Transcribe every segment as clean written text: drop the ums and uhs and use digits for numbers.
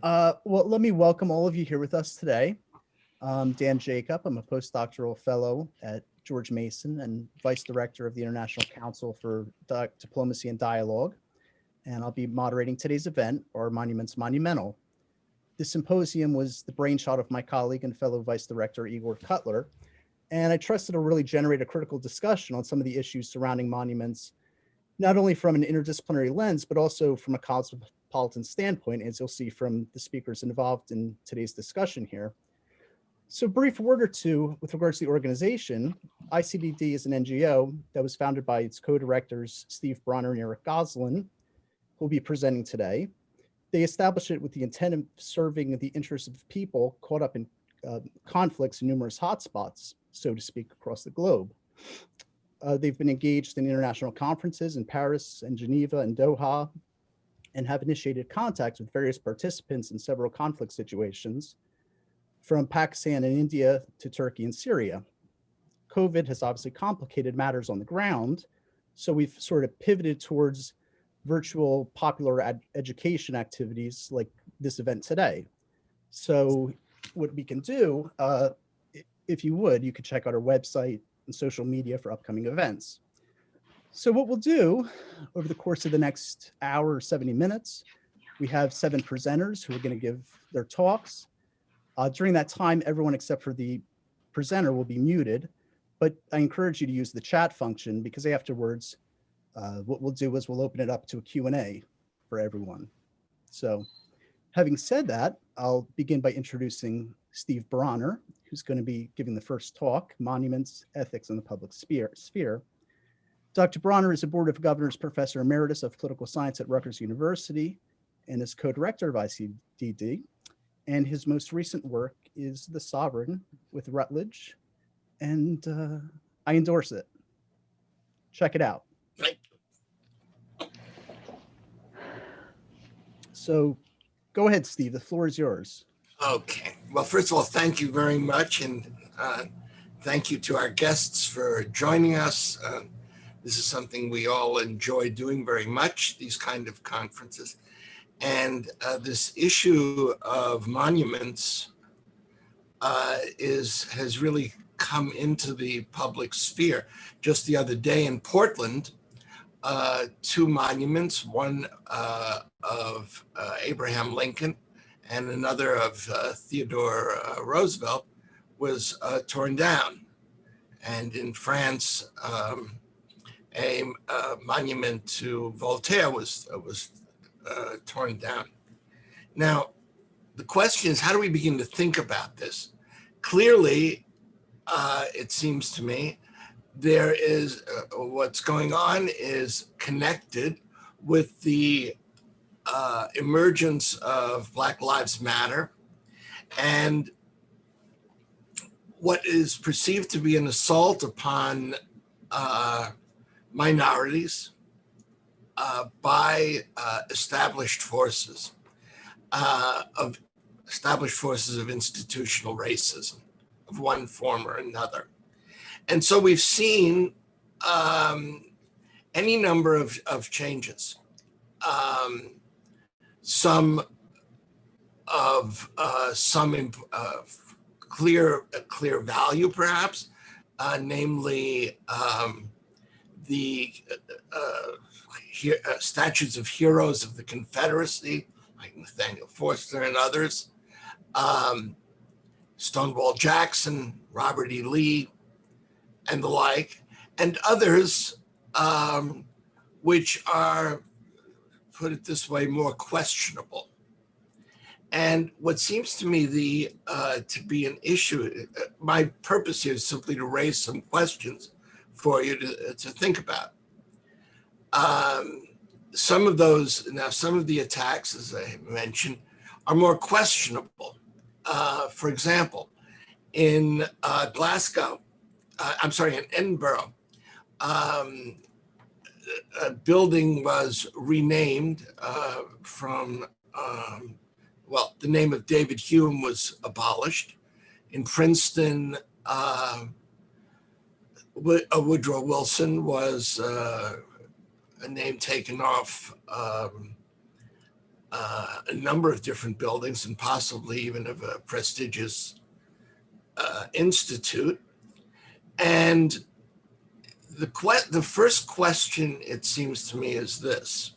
Well, let me welcome all of you here with us today. I'm Dan Jacob. I'm a postdoctoral fellow at George Mason and vice director of the International Council for Diplomacy and Dialogue. And I'll be moderating today's event, or Monuments Monumental. This symposium was the brainchild of my colleague and fellow vice director, Igor Cutler. And I trust it'll really generate a critical discussion on some of the issues surrounding monuments, not only from an interdisciplinary lens, but also from a cosmopolitan standpoint, as you'll see from the speakers involved in today's discussion here. So a brief word or two with regards to the organization. ICDD is an NGO that was founded by its co-directors, Steve Bronner and Eric Goslin, who will be presenting today. They established it with the intent of serving the interests of people caught up in conflicts in numerous hotspots, so to speak, across the globe. They've been engaged in international conferences in Paris and Geneva and Doha, and have initiated contact with various participants in several conflict situations, from Pakistan and India to Turkey and Syria. COVID has obviously complicated matters on the ground, so we've sort of pivoted towards virtual popular education activities like this event today. So what we can do, if you would, you could check out our website and social media for upcoming events. So what we'll do over the course of the next hour or 70 minutes, we have 7 presenters who are going to give their talks. During that time, everyone except for the presenter will be muted, but I encourage you to use the chat function, because afterwards, what we'll do is we'll open it up to a Q&A for everyone. So having said that, I'll begin by introducing Steve Bronner, who's going to be giving the first talk, Monuments, Ethics in the Public Sphere. Dr. Bronner is a Board of Governors Professor Emeritus of Political Science at Rutgers University and is co-director of ICDD. And his most recent work is The Sovereign with Rutledge, and I endorse it. Check it out. So go ahead, Steve, the floor is yours. Okay, well, first of all, thank you very much, and thank you to our guests for joining us. This is something we all enjoy doing very much, these kind of conferences. And this issue of monuments has really come into the public sphere. Just the other day in Portland, 2 monuments, one of Abraham Lincoln and another of Theodore Roosevelt, was torn down. And in France, a monument to Voltaire was torn down. Now, the question is, how do we begin to think about this? Clearly, it seems to me, there is what's going on is connected with the emergence of Black Lives Matter and what is perceived to be an assault upon minorities by established forces of institutional racism of one form or another. And so we've seen any number of changes. Some clear value, perhaps, namely the statues of heroes of the Confederacy, like Nathaniel Forster and others, Stonewall Jackson, Robert E. Lee, and the like, and others which are, put it this way, more questionable. And what seems to me to be an issue, my purpose here is simply to raise some questions for you to think about. Some of the attacks, as I mentioned, are more questionable. For example, in in Edinburgh, a building was renamed from, the name of David Hume was abolished. In Princeton, Woodrow Wilson was a name taken off a number of different buildings and possibly even of a prestigious institute. And the first question, it seems to me, is this.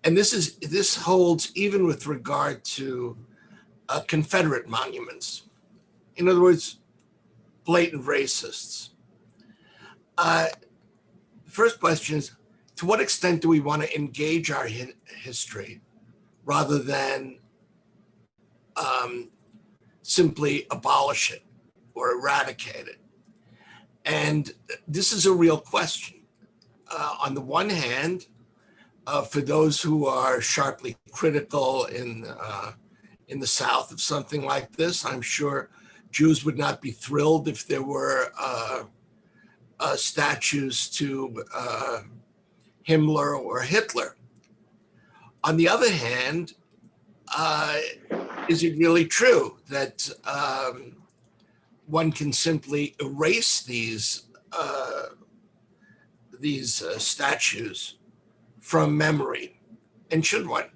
And this holds even with regard to Confederate monuments. In other words, blatant racists. The first question is, to what extent do we want to engage our history rather than simply abolish it or eradicate it? And this is a real question. On the one hand, for those who are sharply critical in the South of something like this, I'm sure Jews would not be thrilled if there were statues to Himmler or Hitler. On the other hand, is it really true that one can simply erase these statues from memory? And should one?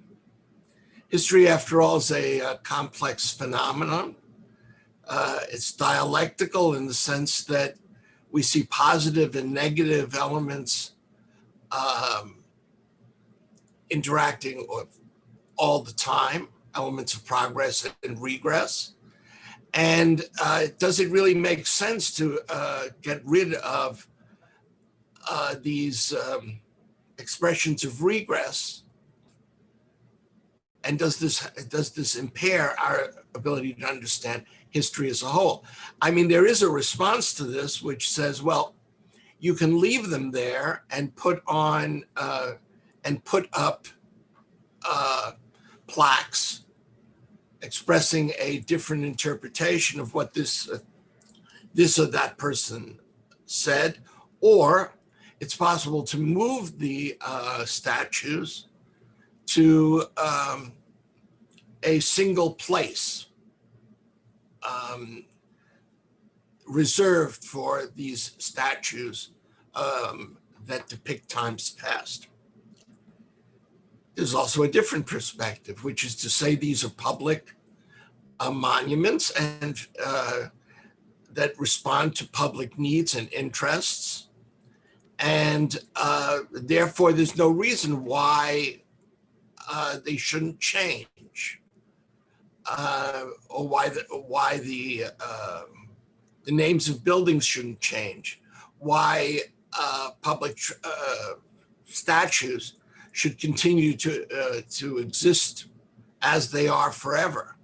History, after all, is a complex phenomenon. It's dialectical in the sense that we see positive and negative elements interacting all the time, elements of progress and regress. And does it really make sense to get rid of these expressions of regress? And does this impair our ability to understand history as a whole? I mean, there is a response to this which says, well, you can leave them there and put up plaques expressing a different interpretation of what this or that person said, or it's possible to move the statues to a single place reserved for these statues that depict times past. There's also a different perspective, which is to say these are public monuments and that respond to public needs and interests. And therefore, there's no reason why they shouldn't change, or why the names of buildings shouldn't change, why public statues should continue to exist as they are forever.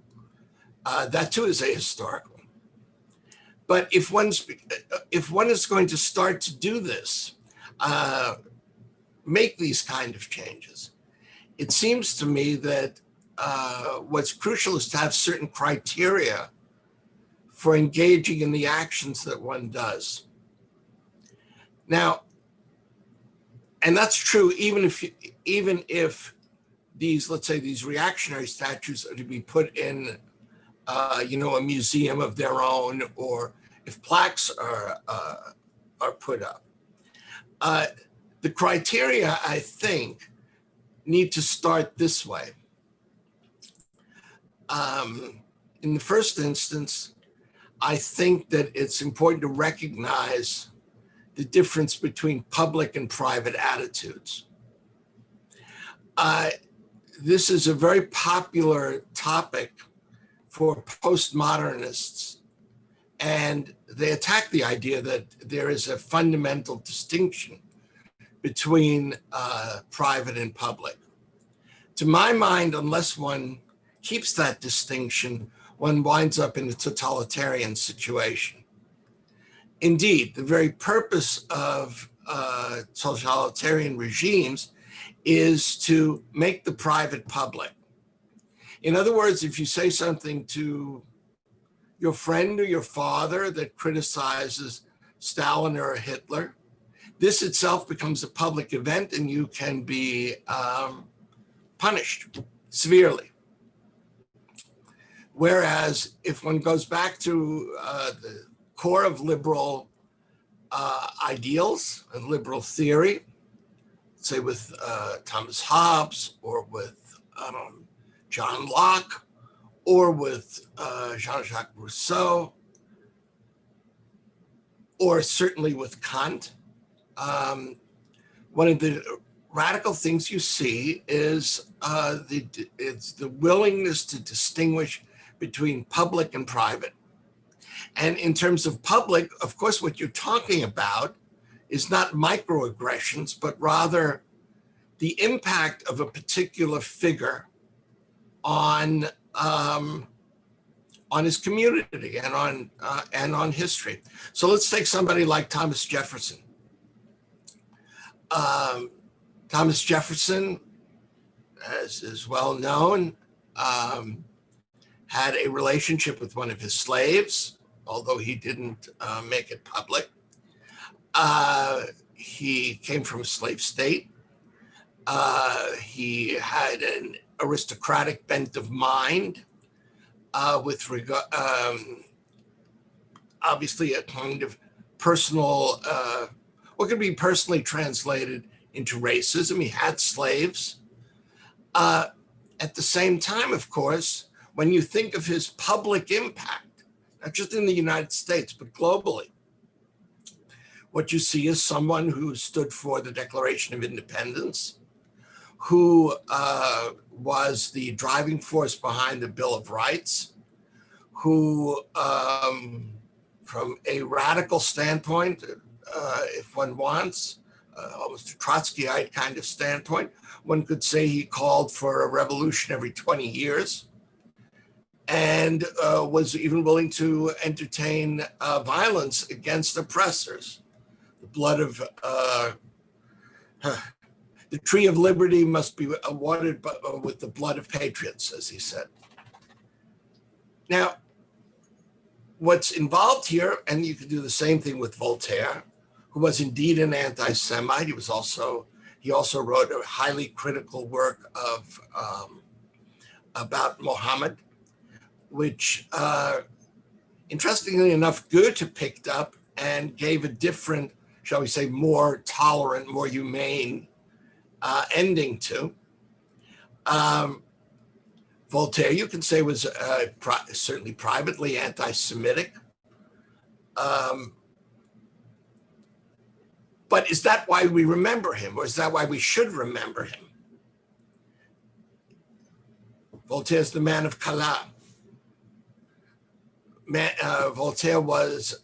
That too is ahistorical. But if one is going to start to do this, make these kind of changes, it seems to me that what's crucial is to have certain criteria for engaging in the actions that one does. Now, and that's true even if these, let's say, these reactionary statues are to be put in, a museum of their own, or if plaques are put up. The criteria, I think, need to start this way. In the first instance, I think that it's important to recognize the difference between public and private attitudes. This is a very popular topic for postmodernists, and they attack the idea that there is a fundamental distinction between private and public. To my mind, unless one keeps that distinction, one winds up in a totalitarian situation. Indeed, the very purpose of totalitarian regimes is to make the private public. In other words, if you say something to your friend or your father that criticizes Stalin or Hitler, this itself becomes a public event and you can be punished severely. Whereas if one goes back to the core of liberal ideals and liberal theory, say with Thomas Hobbes, or with John Locke, or with Jean-Jacques Rousseau, or certainly with Kant. One of the radical things you see is it's the willingness to distinguish between public and private. And in terms of public, of course, what you're talking about is not microaggressions, but rather the impact of a particular figure on his community and on history. So let's take somebody like Thomas Jefferson. Thomas Jefferson, as is well known, had a relationship with one of his slaves, although he didn't make it public. He came from a slave state. He had an aristocratic bent of mind, with regard, obviously a kind of personal, what could be personally translated into racism. He had slaves. At the same time, of course, when you think of his public impact, not just in the United States, but globally, what you see is someone who stood for the Declaration of Independence, who was the driving force behind the Bill of Rights, who, from a radical standpoint, if one wants, almost a Trotskyite kind of standpoint, one could say he called for a revolution every 20 years and was even willing to entertain violence against oppressors. The blood of, the tree of liberty must be watered with the blood of patriots, as he said. Now, what's involved here, and you could do the same thing with Voltaire, who was indeed an anti-Semite. He also wrote a highly critical work about Muhammad, which, interestingly enough, Goethe picked up and gave a different, shall we say, more tolerant, more humane ending to. Voltaire, you can say, was certainly privately anti-Semitic. But is that why we remember him, or is that why we should remember him? Voltaire's the man of Calais. Voltaire was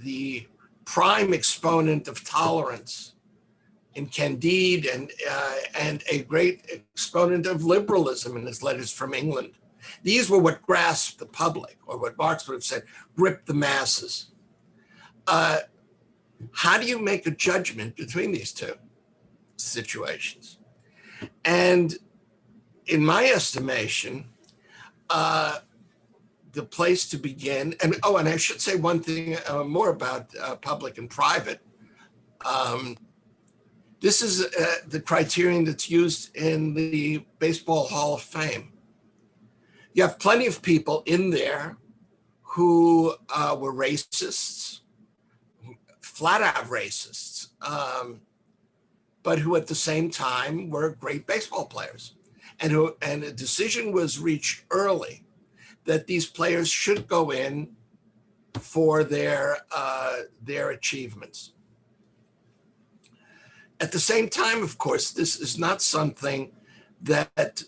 the prime exponent of tolerance in Candide, and a great exponent of liberalism in his letters from England. These were what grasped the public, or what Marx would have said, gripped the masses. How do you make a judgment between these two situations? And in my estimation, the place to begin, and I should say one thing more about public and private. This is the criterion that's used in the Baseball Hall of Fame. You have plenty of people in there who were racists, flat out racists, but who at the same time were great baseball players. And a decision was reached early that these players should go in for their achievements. At the same time, of course, this is not something that,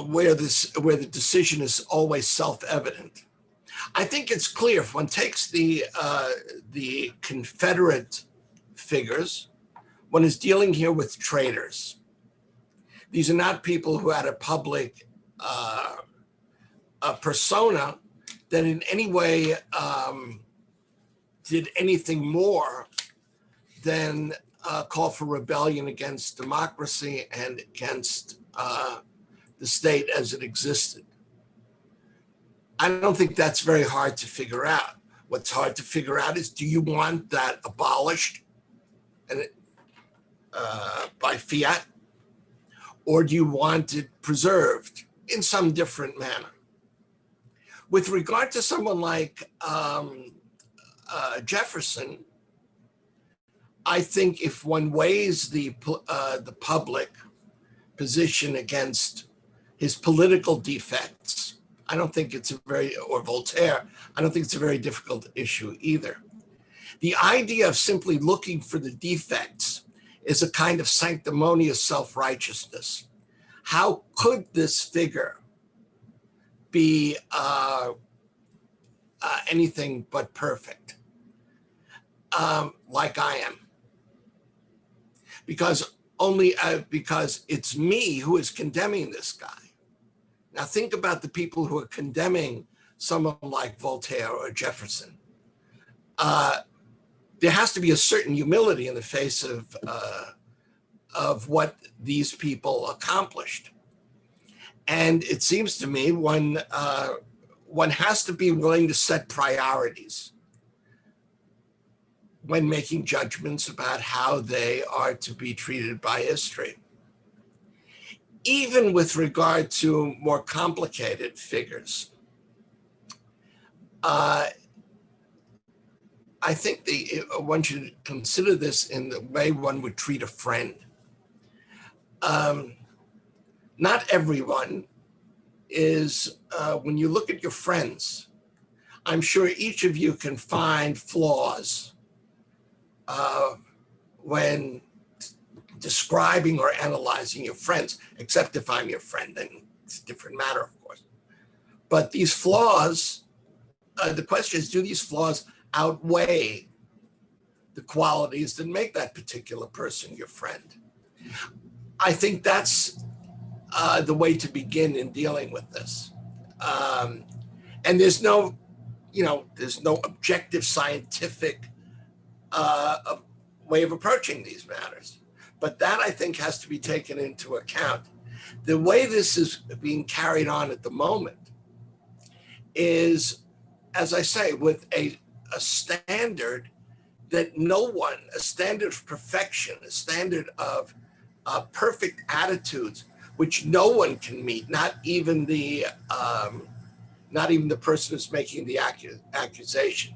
where the decision is always self-evident. I think it's clear if one takes the Confederate figures, one is dealing here with traitors. These are not people who had a public persona that in any way did anything more than call for rebellion against democracy and against the state as it existed. I don't think that's very hard to figure out. What's hard to figure out is, do you want that abolished by fiat, or do you want it preserved in some different manner? With regard to someone like Jefferson, I think if one weighs the public position against his political defects, I don't think it's or Voltaire, I don't think it's a very difficult issue either. The idea of simply looking for the defects is a kind of sanctimonious self-righteousness. How could this figure be anything but perfect, like I am? Because it's me who is condemning this guy. Now think about the people who are condemning someone like Voltaire or Jefferson. There has to be a certain humility in the face of what these people accomplished. And it seems to me one has to be willing to set priorities when making judgments about how they are to be treated by history. Even with regard to more complicated figures, I think one should consider this in the way one would treat a friend. Not everyone is, when you look at your friends, I'm sure each of you can find flaws when describing or analyzing your friends, except if I'm your friend, then it's a different matter, of course. But these flaws, the question is, do these flaws outweigh the qualities that make that particular person your friend? I think that's the way to begin in dealing with this. And there's no objective scientific way of approaching these matters. But that, I think, has to be taken into account. The way this is being carried on at the moment is, as I say, with a standard that a standard of perfection, a standard of perfect attitudes, which no one can meet, not even the person who's making the accusation.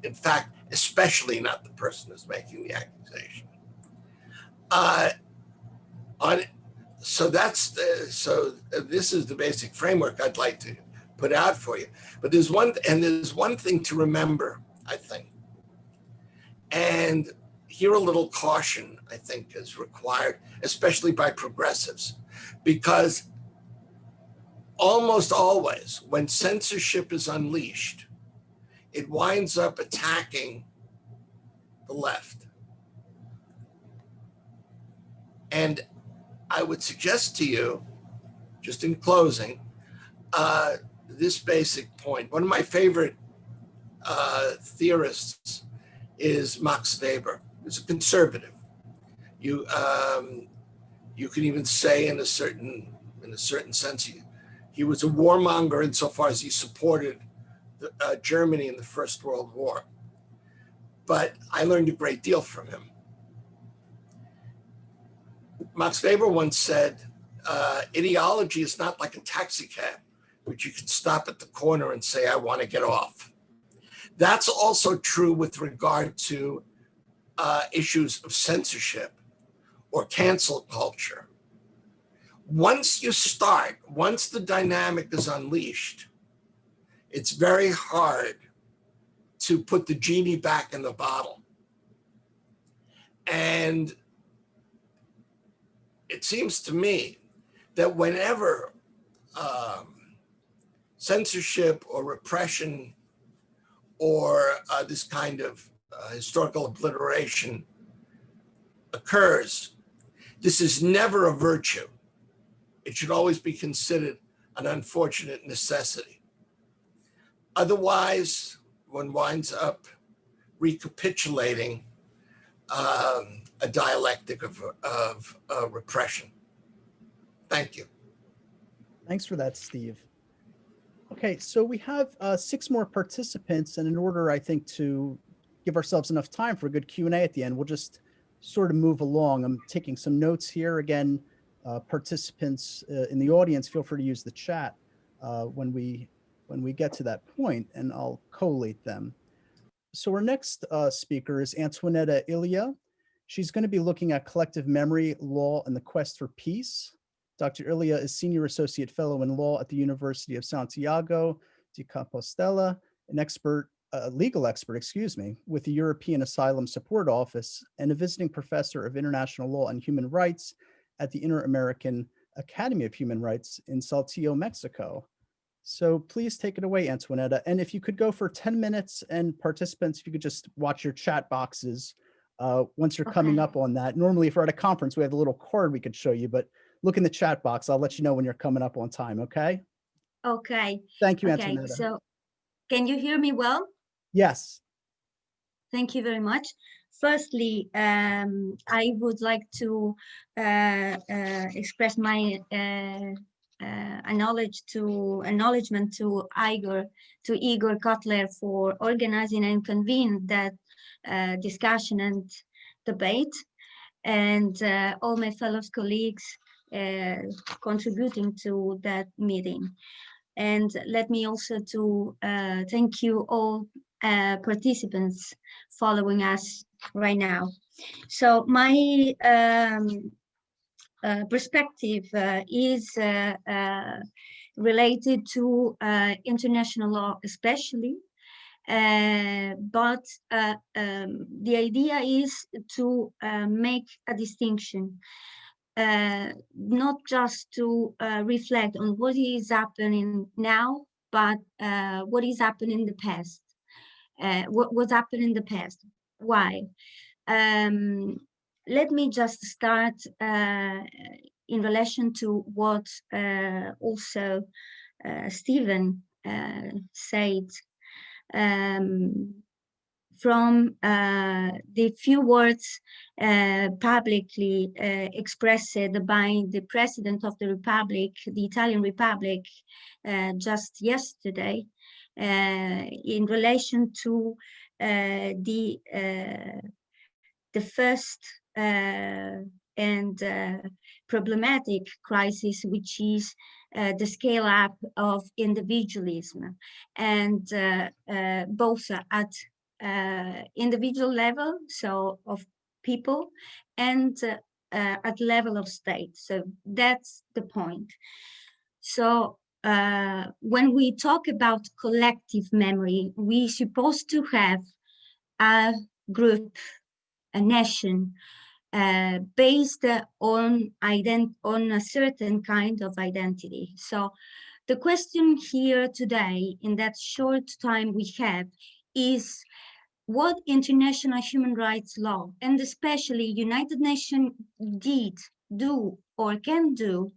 In fact, especially not the person who's making the accusation. So this is the basic framework I'd like to put out for you. But there's one thing to remember, I think. And here a little caution, I think, is required, especially by progressives, because almost always when censorship is unleashed, it winds up attacking the left. And I would suggest to you, just in closing, this basic point. One of my favorite theorists is Max Weber, who's a conservative. You can even say in a certain sense, he was a warmonger insofar as he supported Germany in the First World War. But I learned a great deal from him. Max Weber once said, ideology is not like a taxi cab, which you can stop at the corner and say, I want to get off. That's also true with regard to issues of censorship or cancel culture. Once the dynamic is unleashed, it's very hard to put the genie back in the bottle. And it seems to me that whenever censorship or repression or this kind of historical obliteration occurs, this is never a virtue. It should always be considered an unfortunate necessity. Otherwise, one winds up recapitulating a dialectic of repression. Thank you. Thanks for that, Steve. Okay, so we have 6 more participants, and in order, I think, to give ourselves enough time for a good Q&A at the end, we'll just sort of move along. I'm taking some notes here. Again, participants in the audience, feel free to use the chat when we get to that point, and I'll collate them. So our next speaker is Antoinetta Ilia. She's going to be looking at collective memory, law, and the quest for peace. Dr. Ilia is Senior Associate Fellow in Law at the University of Santiago de Compostela, an expert, legal expert, with the European Asylum Support Office, and a visiting professor of international law and human rights at the Inter-American Academy of Human Rights in Saltillo, Mexico. So please take it away, Antoinetta. And if you could go for 10 minutes, and participants, if you could just watch your chat boxes once you're coming up on that. Normally, if we're at a conference, we have a little card we could show you, but look in the chat box. I'll let you know when you're coming up on time, okay? Okay. Thank you, Okay, Antoinetta. so can you hear me well? Yes. Thank you very much. Firstly, I would like to express my acknowledgement to Igor Kotler for organizing and convening that discussion and debate, and all my fellow colleagues contributing to that meeting. And let me also to thank you all participants following us right now. So my perspective is related to international law especially, but the idea is to make a distinction, not just to reflect on what is happening now, but what is happening in the past. What happened in the past? Why? Let me just start in relation to what also Stephen said. From the few words publicly expressed by the President of the Republic, the Italian Republic, just yesterday, in relation to the first and problematic crisis, which is the scale up of individualism, and both at individual level, so of people, and at level of state. So that's the point. So when we talk about collective memory, we're supposed to have a group, a nation, based on a certain kind of identity. So the question here today, in that short time we have, is what international human rights law, and especially United Nations, do or can do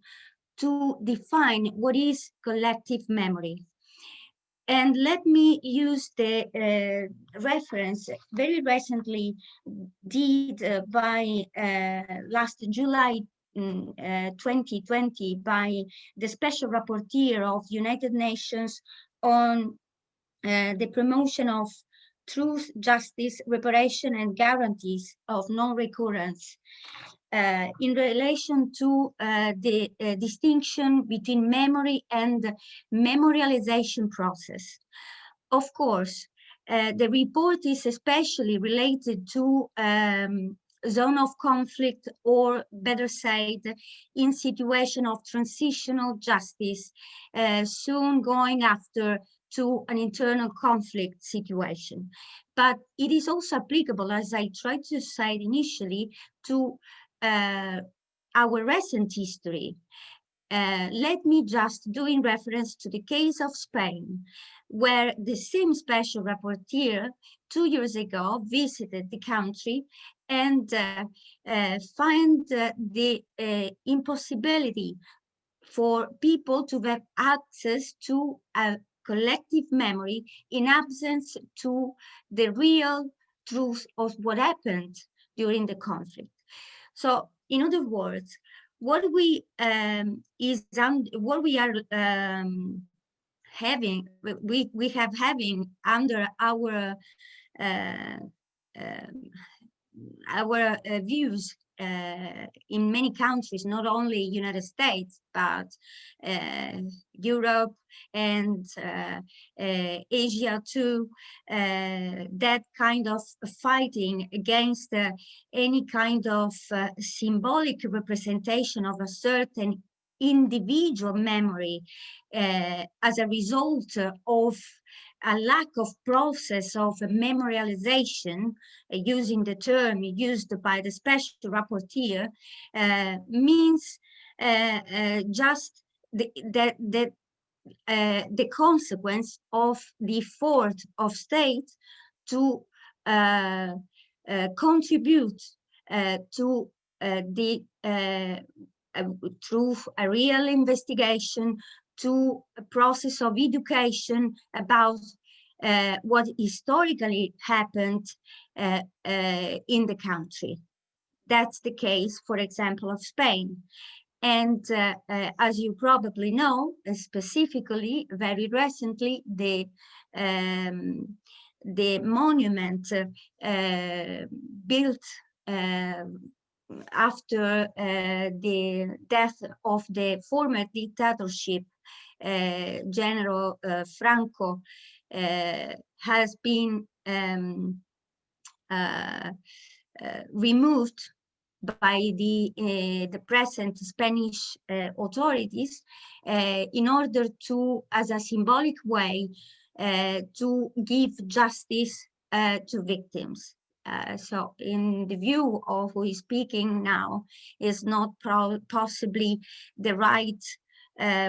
to define what is collective memory. And let me use the reference very recently did by last July 2020 by the Special Rapporteur of United Nations on the promotion of truth, justice, reparation, and guarantees of non-recurrence in relation to the distinction between memory and memorialization process. Of course, the report is especially related to zone of conflict, or better said, in situation of transitional justice, soon going after to an internal conflict situation. But it is also applicable, as I tried to say initially, to our recent history. Let me just do in reference to the case of Spain, where the same special rapporteur 2 years ago visited the country and find the impossibility for people to have access to a collective memory in absence to the real truth of what happened during the conflict. So, in other words, what we are having, we have having under our views in many countries, not only United States, but Europe and Asia too, that kind of fighting against any kind of symbolic representation of a certain individual memory as a result of a lack of process of memorialization, using the term used by the special rapporteur, means just the consequence of the effort of state to contribute to the through a real investigation, to a process of education about what historically happened in the country. That's the case, for example, of Spain. And as you probably know, specifically, very recently, the monument built after the death of the former dictatorship, General Franco, has been removed by the present Spanish authorities in order to, as a symbolic way, to give justice to victims. So in the view of who is speaking now, is not possibly the right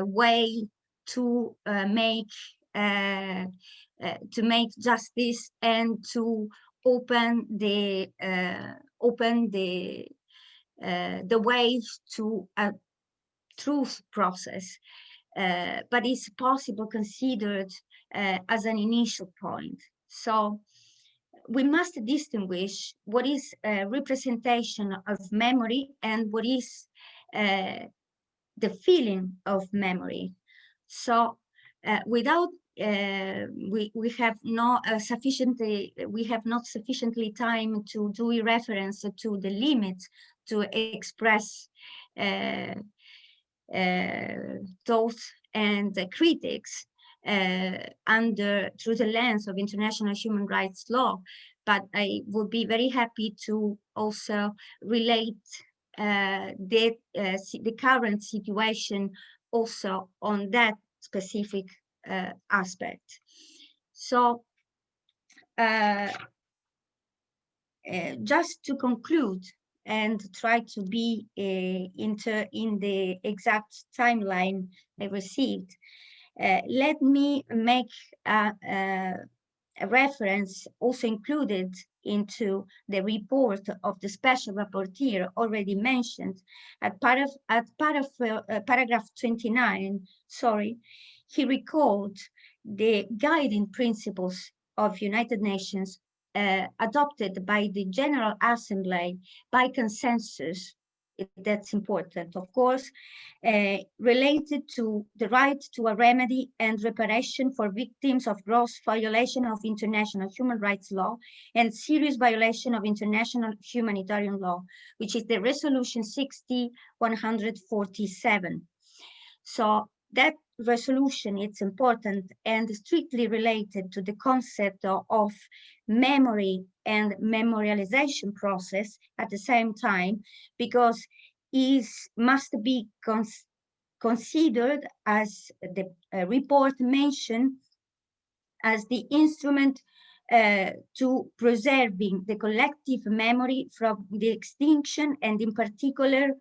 way to make justice and to open the ways to a truth process, but it's possible considered as an initial point. So we must distinguish what is a representation of memory and what is the feeling of memory. So without we have not sufficiently time to do a reference to the limits to express thoughts and critics through the lens of international human rights law, but I would be very happy to also relate the current situation also on that specific aspect. So just to conclude and try to be in the exact timeline I received, let me make a reference also included into the report of the special rapporteur already mentioned at paragraph 29. Sorry, he recalled the guiding principles of United Nations adopted by the General Assembly by consensus. That's important, of course, related to the right to a remedy and reparation for victims of gross violation of international human rights law and serious violation of international humanitarian law, which is the resolution 60/147. So that resolution, it's important and strictly related to the concept of memory and memorialization process at the same time, because it must be considered, as the report mentioned, as the instrument to preserving the collective memory from the extinction, and in particular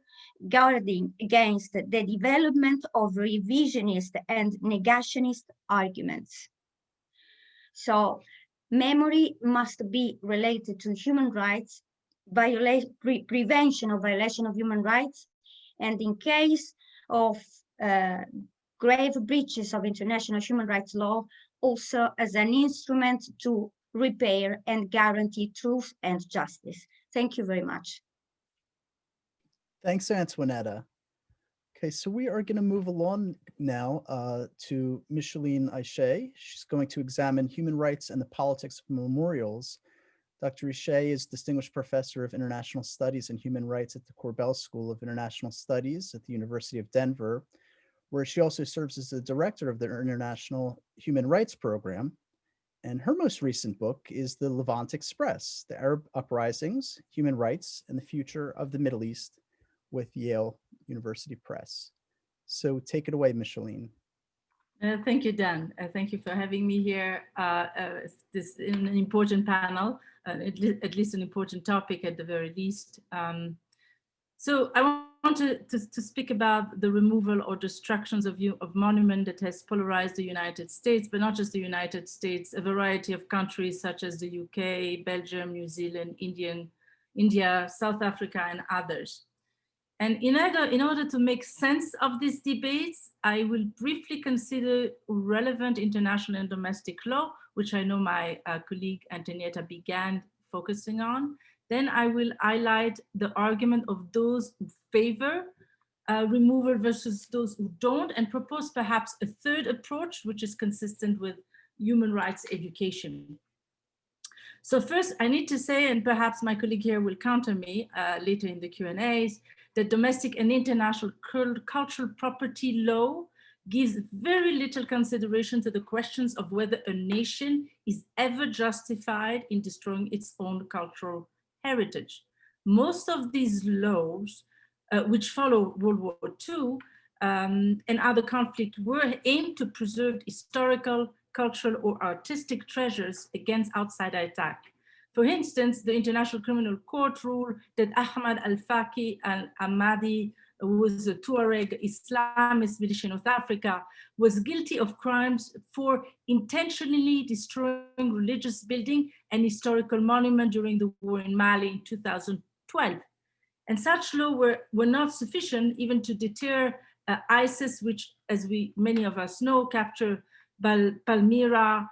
guarding against the development of revisionist and negationist arguments. So memory must be related to human rights, prevention of violation of human rights, and in case of grave breaches of international human rights law, also as an instrument to repair and guarantee truth and justice. Thank you very much. Thanks, Antoinetta. Okay, so we are going to move along now to Micheline Aichet. She's going to examine human rights and the politics of memorials. Dr. Richet is Distinguished Professor of International Studies and Human Rights at the Korbel School of International Studies at the University of Denver, where she also serves as the director of the International Human Rights Program. And her most recent book is The Levant Express, The Arab Uprisings, Human Rights, and the Future of the Middle East with Yale University Press. So take it away, Micheline. Thank you, Dan. Thank you for having me here. This is an important panel, at least an important topic at the very least. So I want to speak about the removal or destructions of monument that has polarized the United States, but not just the United States, a variety of countries such as the UK, Belgium, New Zealand, India, South Africa, and others. And in order to make sense of these debates, I will briefly consider relevant international and domestic law, which I know my colleague Antonietta began focusing on. Then I will highlight the argument of those who favor removal versus those who don't, and propose perhaps a third approach, which is consistent with human rights education. So first, I need to say, and perhaps my colleague here will counter me later in the Q&As, that domestic and international cultural property law gives very little consideration to the questions of whether a nation is ever justified in destroying its own cultural heritage. Most of these laws, which follow World War II and other conflicts, were aimed to preserve historical, cultural, or artistic treasures against outside attack. For instance, the International Criminal Court ruled that Ahmad al-Faqi al-Ahmadi, who was a Tuareg Islamist militia in North Africa, was guilty of crimes for intentionally destroying religious building and historical monument during the war in Mali in 2012. And such laws were not sufficient even to deter ISIS, which, as many of us know, captured Palmyra,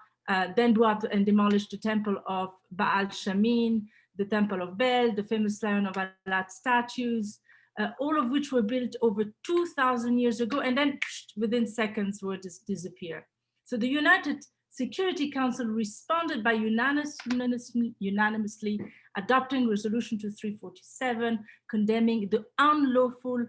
then blew up and demolished the temple of Baal Shamin, the temple of Bel, the famous Lion of Alat statues, all of which were built over 2,000 years ago, and then within seconds were disappear. So the United Security Council responded by unanimously adopting Resolution 2347, condemning the unlawful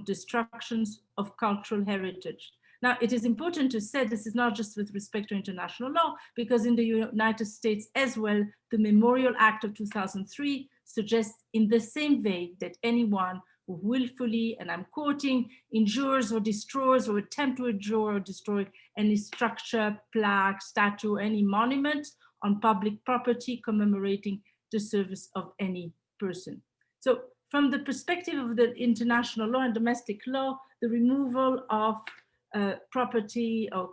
destructions of cultural heritage. Now, it is important to say this is not just with respect to international law, because in the United States as well, the Memorial Act of 2003 suggests in the same vein that anyone who willfully, and I'm quoting, injures or destroys or attempt to injure or destroy any structure, plaque, statue, any monument on public property commemorating the service of any person. So from the perspective of the international law and domestic law, the removal of property or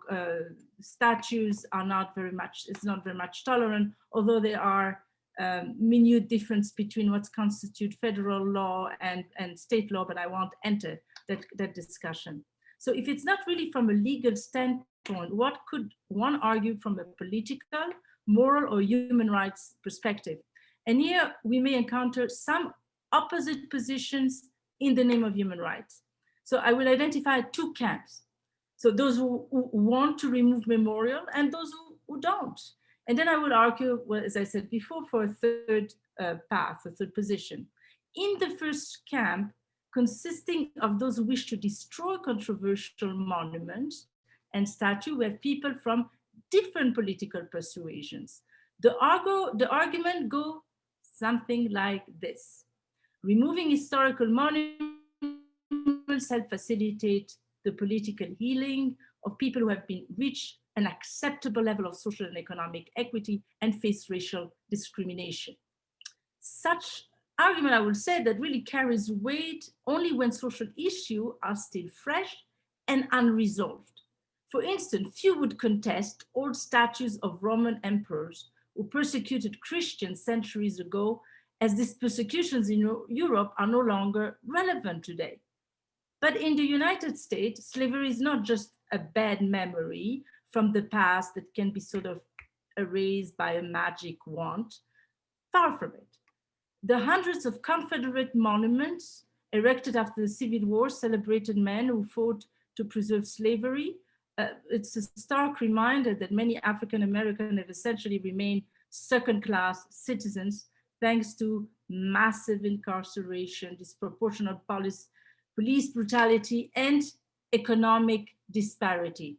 statues are not very much, it's not very much tolerant, although there are minute difference between what constitutes federal law and state law, but I won't enter that discussion. So if it's not really from a legal standpoint, what could one argue from a political, moral, or human rights perspective? And here we may encounter some opposite positions in the name of human rights. So I will identify two camps. So those who want to remove memorial and those who don't. And then I will argue, well, as I said before, for a third path, a third position. In the first camp, consisting of those who wish to destroy controversial monuments and statues, we have people from different political persuasions. The argument go something like this. Removing historical monuments help facilitate the political healing of people who have been reached an acceptable level of social and economic equity and face racial discrimination. Such argument, I would say, that really carries weight only when social issues are still fresh and unresolved. For instance, few would contest old statues of Roman emperors who persecuted Christians centuries ago, as these persecutions in Europe are no longer relevant today. But in the United States, slavery is not just a bad memory from the past that can be sort of erased by a magic wand. Far from it. The hundreds of Confederate monuments erected after the Civil War celebrated men who fought to preserve slavery. It's a stark reminder that many African Americans have essentially remained second-class citizens, thanks to massive incarceration, disproportionate police brutality, and economic disparity.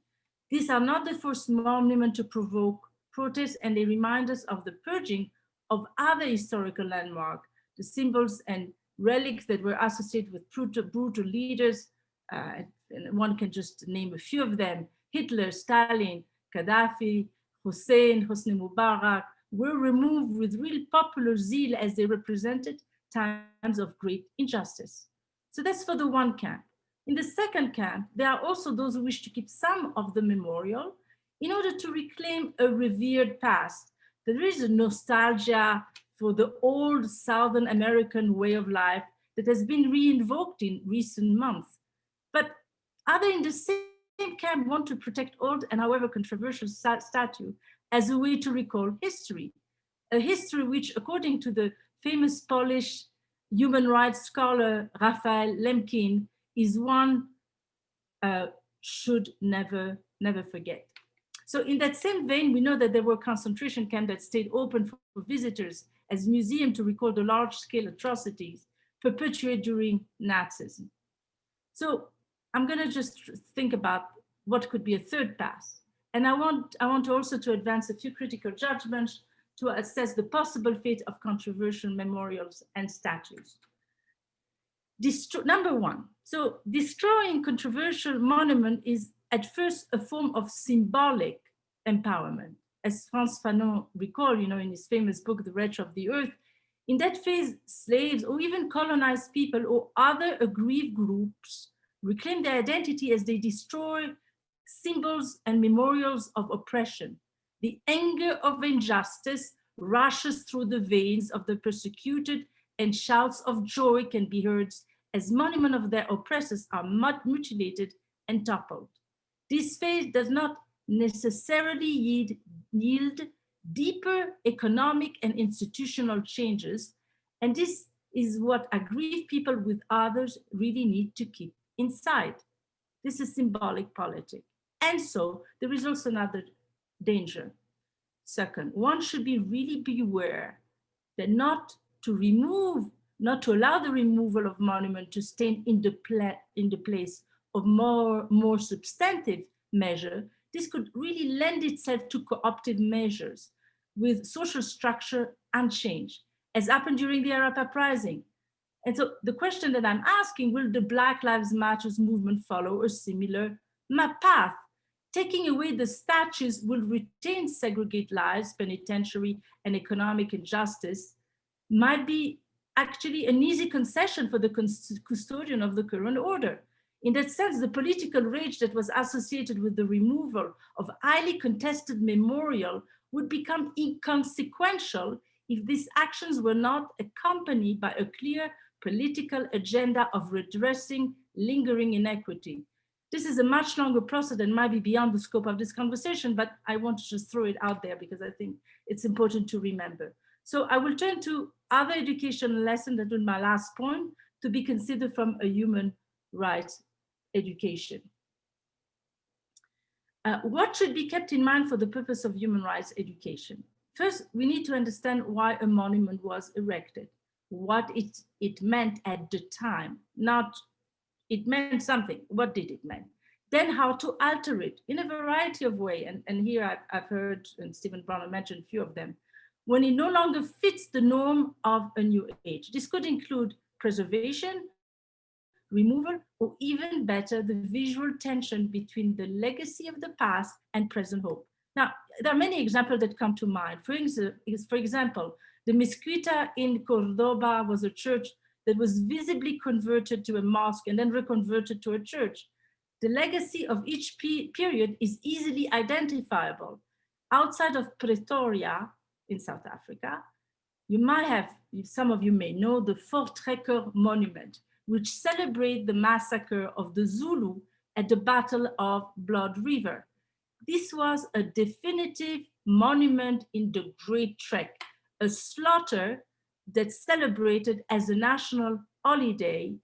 These are not the first monument to provoke protests, and they remind us of the purging of other historical landmarks, the symbols and relics that were associated with brutal leaders. And one can just name a few of them: Hitler, Stalin, Gaddafi, Hosni Mubarak, were removed with real popular zeal as they represented times of great injustice. So that's for the one camp. In the second camp, there are also those who wish to keep some of the memorial in order to reclaim a revered past. There is a nostalgia for the old Southern American way of life that has been reinvoked in recent months. But others in the same camp want to protect old and however controversial statue as a way to recall history, a history which, according to the famous Polish human rights scholar Raphael Lemkin, is one should never forget. So in that same vein, we know that there were concentration camps that stayed open for visitors as museums to recall the large-scale atrocities perpetuated during Nazism. So I'm going to just think about what could be a third path. And I want also to advance a few critical judgments to assess the possible fate of controversial memorials and statues. Number one, so destroying controversial monument is at first a form of symbolic empowerment. As Frantz Fanon recalled, in his famous book, The Wretch of the Earth, in that phase, slaves or even colonized people or other aggrieved groups reclaim their identity as they destroy symbols and memorials of oppression. The anger of injustice rushes through the veins of the persecuted, and shouts of joy can be heard as monuments of their oppressors are mutilated and toppled. This phase does not necessarily yield deeper economic and institutional changes, and this is what aggrieved people with others really need to keep inside. This is symbolic politics. And so there is also another danger. Second, one should really be aware that not to allow the removal of monument to stand in the place of more substantive measure. This could really lend itself to co-optive measures with social structure unchanged, as happened during the Arab uprising. And so the question that I'm asking, will the Black Lives Matter movement follow a similar path? Taking away the statues will retain segregate lives, penitentiary, and economic injustice might be actually an easy concession for the custodian of the current order. In that sense, the political rage that was associated with the removal of highly contested memorial would become inconsequential if these actions were not accompanied by a clear political agenda of redressing lingering inequity. This is a much longer process and might be beyond the scope of this conversation, but I want to just throw it out there because I think it's important to remember. So I will turn to other educational lessons, that was my last point, to be considered from a human rights education. What should be kept in mind for the purpose of human rights education? First, we need to understand why a monument was erected, what it meant at the time, not it meant something, what did it mean? Then how to alter it in a variety of ways. And here I've heard, and Stephen Browner mentioned a few of them, when it no longer fits the norm of a new age. This could include preservation, removal, or even better, the visual tension between the legacy of the past and present hope. Now, there are many examples that come to mind. For example, the Mezquita in Cordoba was a church that was visibly converted to a mosque and then reconverted to a church. The legacy of each period is easily identifiable. Outside of Pretoria in South Africa, you might have, some of you may know, the Voortrekker Monument, which celebrates the massacre of the Zulu at the Battle of Blood River. This was a definitive monument in the Great Trek, a slaughter that's celebrated as a national holiday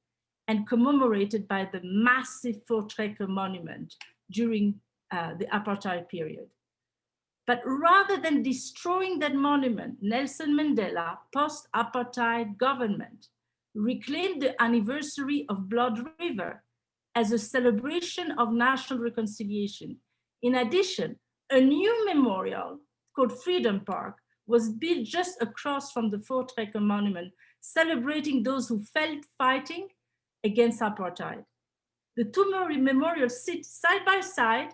and commemorated by the massive Voortrekker Monument during the apartheid period. But rather than destroying that monument, Nelson Mandela, post-apartheid government, reclaimed the anniversary of Blood River as a celebration of national reconciliation. In addition, a new memorial called Freedom Park was built just across from the Fort Recker Monument, celebrating those who fell fighting against apartheid. The two memorials sit side by side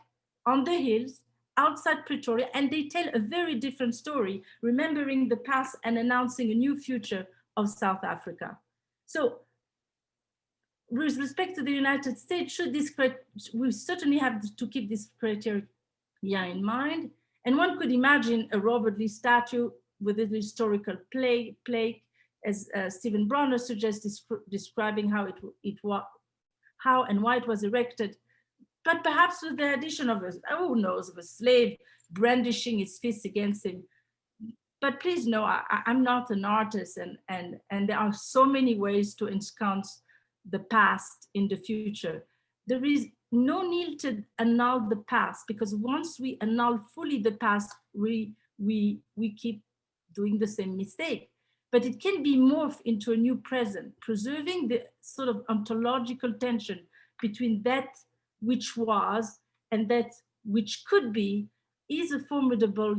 on the hills outside Pretoria, and they tell a very different story, remembering the past and announcing a new future of South Africa. So with respect to the United States, we certainly have to keep this criteria in mind. And one could imagine a Robert Lee statue with a historical plaque, as Stephen Bronner suggests, describing how and why it was erected, but perhaps with the addition of who knows, of a slave brandishing his fist against him. But please know, I'm not an artist, and there are so many ways to ensconce the past in the future. There is no need to annul the past, because once we annul fully the past, we keep doing the same mistake. But it can be morphed into a new present, preserving the sort of ontological tension between that which was and that which could be, is a formidable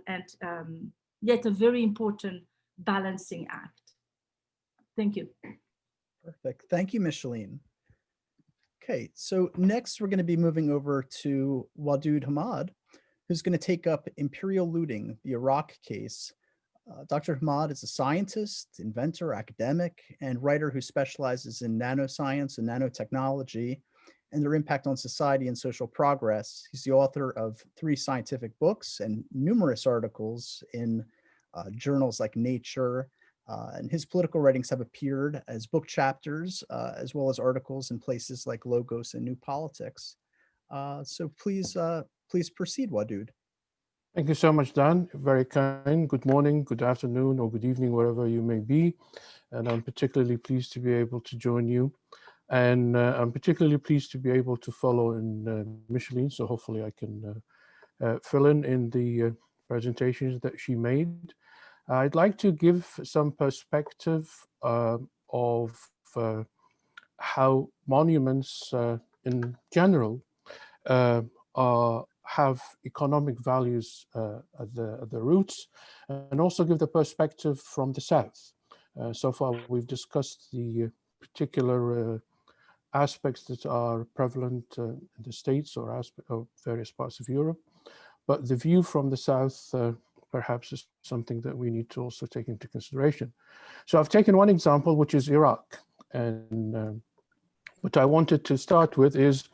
and yet a very important balancing act. Thank you. Perfect. Thank you, Micheline. Okay, so next we're going to be moving over to Wadud Hamad, who's going to take up Imperial Looting, the Iraq case. Dr. Hamad is a scientist, inventor, academic, and writer who specializes in nanoscience and nanotechnology and their impact on society and social progress. He's the author of 3 scientific books and numerous articles in journals like Nature, and his political writings have appeared as book chapters, as well as articles in places like Logos and New Politics. So please proceed, Wadud. Thank you so much, Dan. Very kind. Good morning, good afternoon, or good evening, wherever you may be. And I'm particularly pleased to be able to join you. And I'm particularly pleased to be able to follow in Micheline, so hopefully I can fill in the presentations that she made. I'd like to give some perspective of how monuments in general have economic values at the roots, and also give the perspective from the South. So far, we've discussed the particular aspects that are prevalent in the States or various parts of Europe, but the view from the South perhaps is something that we need to also take into consideration. So I've taken one example, which is Iraq, and what I wanted to start with is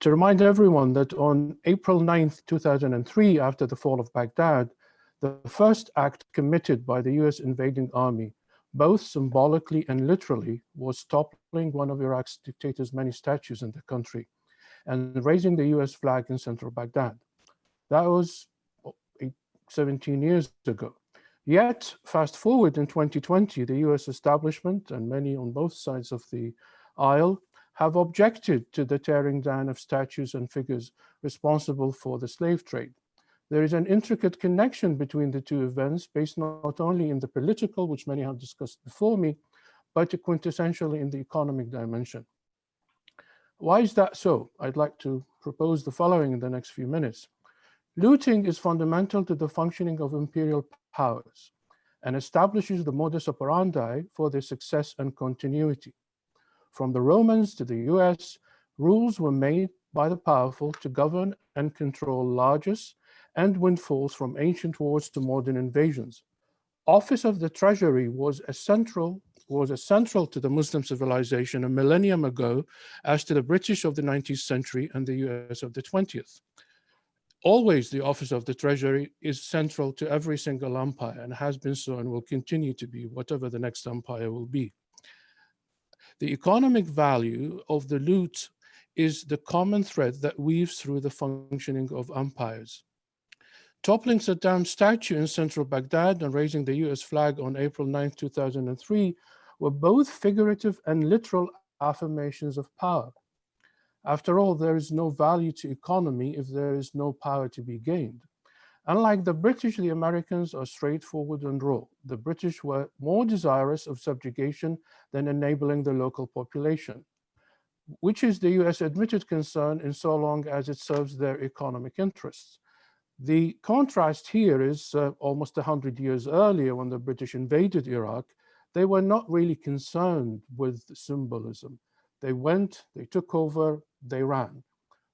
to remind everyone that on April 9th, 2003, after the fall of Baghdad, the first act committed by the US invading army, both symbolically and literally, was toppling one of Iraq's dictators' many statues in the country and raising the US flag in central Baghdad. That was 17 years ago. Yet, fast forward in 2020, the US establishment and many on both sides of the aisle have objected to the tearing down of statues and figures responsible for the slave trade. There is an intricate connection between the two events based not only in the political, which many have discussed before me, but quintessentially in the economic dimension. Why is that so? I'd like to propose the following in the next few minutes. Looting is fundamental to the functioning of imperial powers and establishes the modus operandi for their success and continuity. From the Romans to the US, rules were made by the powerful to govern and control largesse and windfalls from ancient wars to modern invasions. Office of the Treasury was as central to the Muslim civilization a millennium ago as to the British of the 19th century and the US of the 20th. Always the Office of the Treasury is central to every single empire and has been so and will continue to be, whatever the next empire will be. The economic value of the loot is the common thread that weaves through the functioning of empires. Toppling Saddam's statue in central Baghdad and raising the US flag on April 9, 2003 were both figurative and literal affirmations of power. After all, there is no value to economy if there is no power to be gained. Unlike the British, the Americans are straightforward and raw. The British were more desirous of subjugation than enabling the local population, which is the US admitted concern in so long as it serves their economic interests. The contrast here is almost 100 years earlier, when the British invaded Iraq, they were not really concerned with symbolism. They went, they took over, they ran.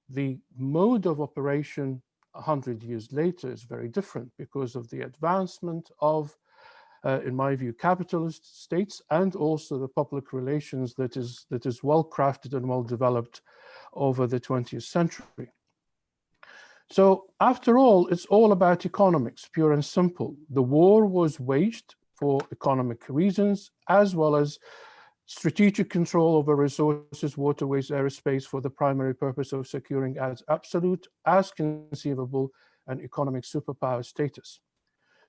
The mode of operation 100 years later is very different because of the advancement of, in my view, capitalist states, and also the public relations that is well crafted and well developed over the 20th century. So after all, it's all about economics, pure and simple. The war was waged for economic reasons, as well as strategic control over resources, waterways, airspace, for the primary purpose of securing as absolute as conceivable an economic superpower status.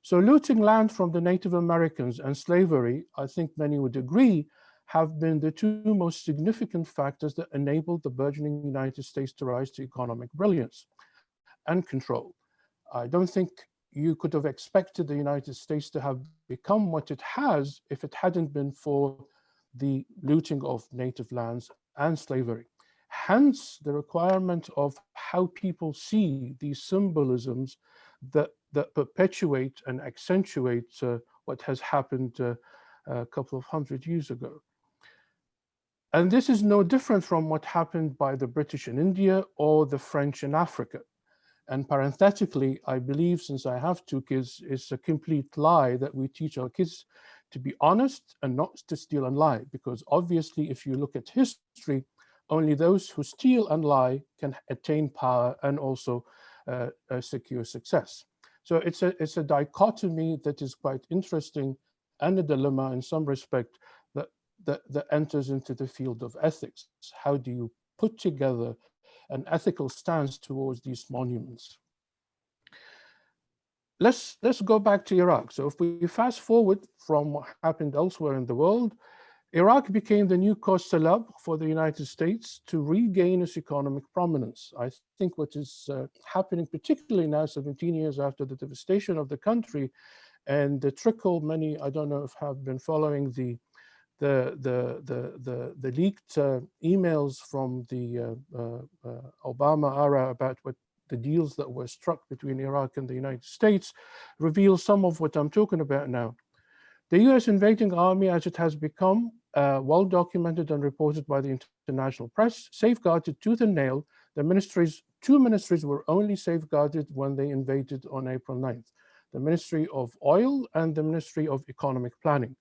So looting land from the Native Americans and slavery, I think many would agree, have been the two most significant factors that enabled the burgeoning United States to rise to economic brilliance and control. I don't think you could have expected the United States to have become what it has if it hadn't been for the looting of native lands and slavery. Hence, the requirement of how people see these symbolisms that perpetuate and accentuate what has happened a couple of hundred years ago. And this is no different from what happened by the British in India or the French in Africa. And parenthetically, I believe, since I have two kids, it's a complete lie that we teach our kids to be honest and not to steal and lie, because obviously, if you look at history, only those who steal and lie can attain power and also secure success. So it's a dichotomy that is quite interesting, and a dilemma in some respect that enters into the field of ethics. How do you put together an ethical stance towards these monuments? Let's go back to Iraq. So if we fast forward from what happened elsewhere in the world, Iraq became the new cause célèbre for the United States to regain its economic prominence. I think what is happening, particularly now, 17 years after the devastation of the country, and the trickle, many, I don't know if have been following the leaked emails from the Obama era about what the deals that were struck between Iraq and the United States reveal some of what I'm talking about now. The US invading army, as it has become well documented and reported by the international press, safeguarded tooth and nail. The two ministries were only safeguarded when they invaded on April 9th, the Ministry of Oil and the Ministry of Economic Planning.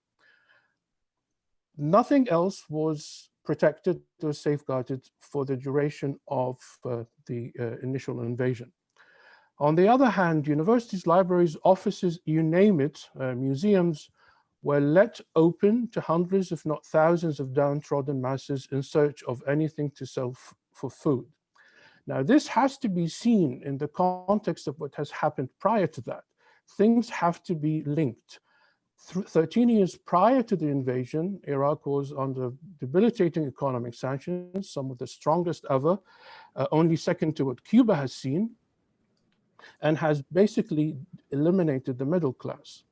Nothing else was protected or safeguarded for the duration of the initial invasion. On the other hand, universities, libraries, offices, you name it, museums, were let open to hundreds, if not thousands, of downtrodden masses in search of anything to sell for food. Now, this has to be seen in the context of what has happened prior to that. Things have to be linked. 13 years prior to the invasion, Iraq was under debilitating economic sanctions, some of the strongest ever, only second to what Cuba has seen, and has basically eliminated the middle class.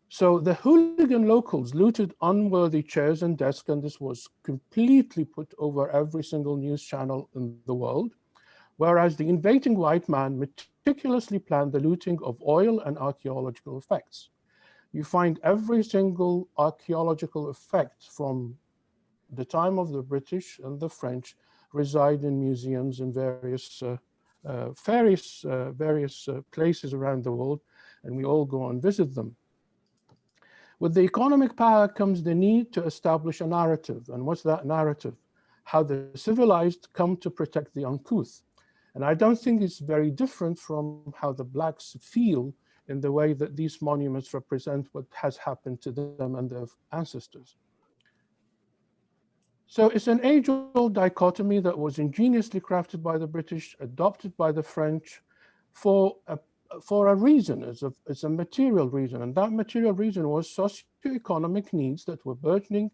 So the hooligan locals looted unworthy chairs and desks, and this was completely put over every single news channel in the world, whereas the invading white man meticulously planned the looting of oil and archaeological effects. You find every single archaeological effect from the time of the British and the French reside in museums in various places around the world, and we all go and visit them. With the economic power comes the need to establish a narrative. And what's that narrative? How the civilized come to protect the uncouth. And I don't think it's very different from how the Blacks feel in the way that these monuments represent what has happened to them and their ancestors. So it's an age-old dichotomy that was ingeniously crafted by the British, adopted by the French for a reason. It's a material reason, and that material reason was socioeconomic needs that were burgeoning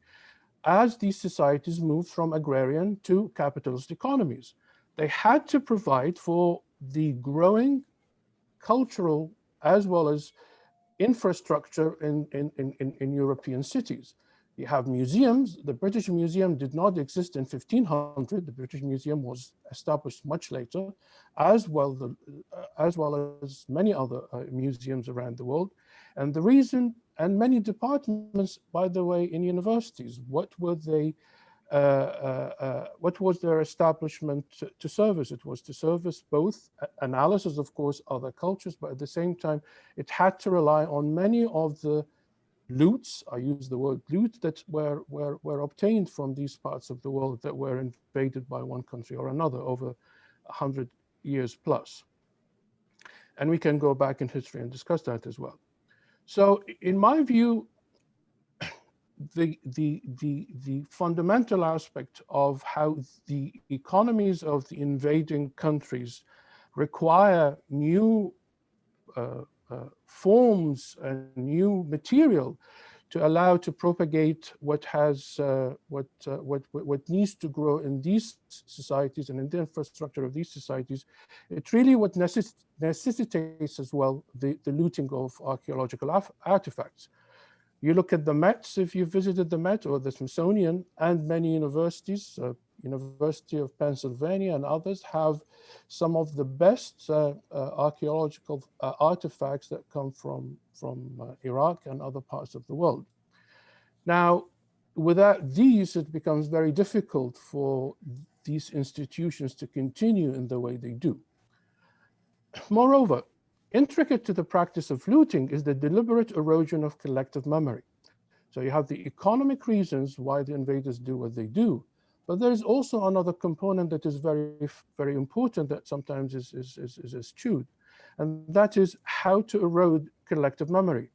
as these societies moved from agrarian to capitalist economies. They had to provide for the growing cultural as well as infrastructure in European cities. You have museums. The British Museum did not exist in 1500. The British Museum was established much later, as well as many other museums around the world. And the reason, and many departments, by the way, in universities, what was their establishment to service? It was to service both analysis, of course, other cultures, but at the same time, it had to rely on many of the loots, I use the word loot, that were obtained from these parts of the world that were invaded by one country or another over 100 years plus. And we can go back in history and discuss that as well. So in my view, the fundamental aspect of how the economies of the invading countries require new forms and new material to allow to propagate what needs to grow in these societies and in the infrastructure of these societies. It's really what necessitates as well the looting of archaeological artifacts. You look at the Mets, if you visited the Met or the Smithsonian, and many universities, University of Pennsylvania and others, have some of the best archaeological artifacts that come from Iraq and other parts of the world. Now, without these, it becomes very difficult for these institutions to continue in the way they do. Moreover, intricate to the practice of looting is the deliberate erosion of collective memory. So you have the economic reasons why the invaders do what they do, but there is also another component that is very, very important that sometimes is eschewed, and that is how to erode collective memory.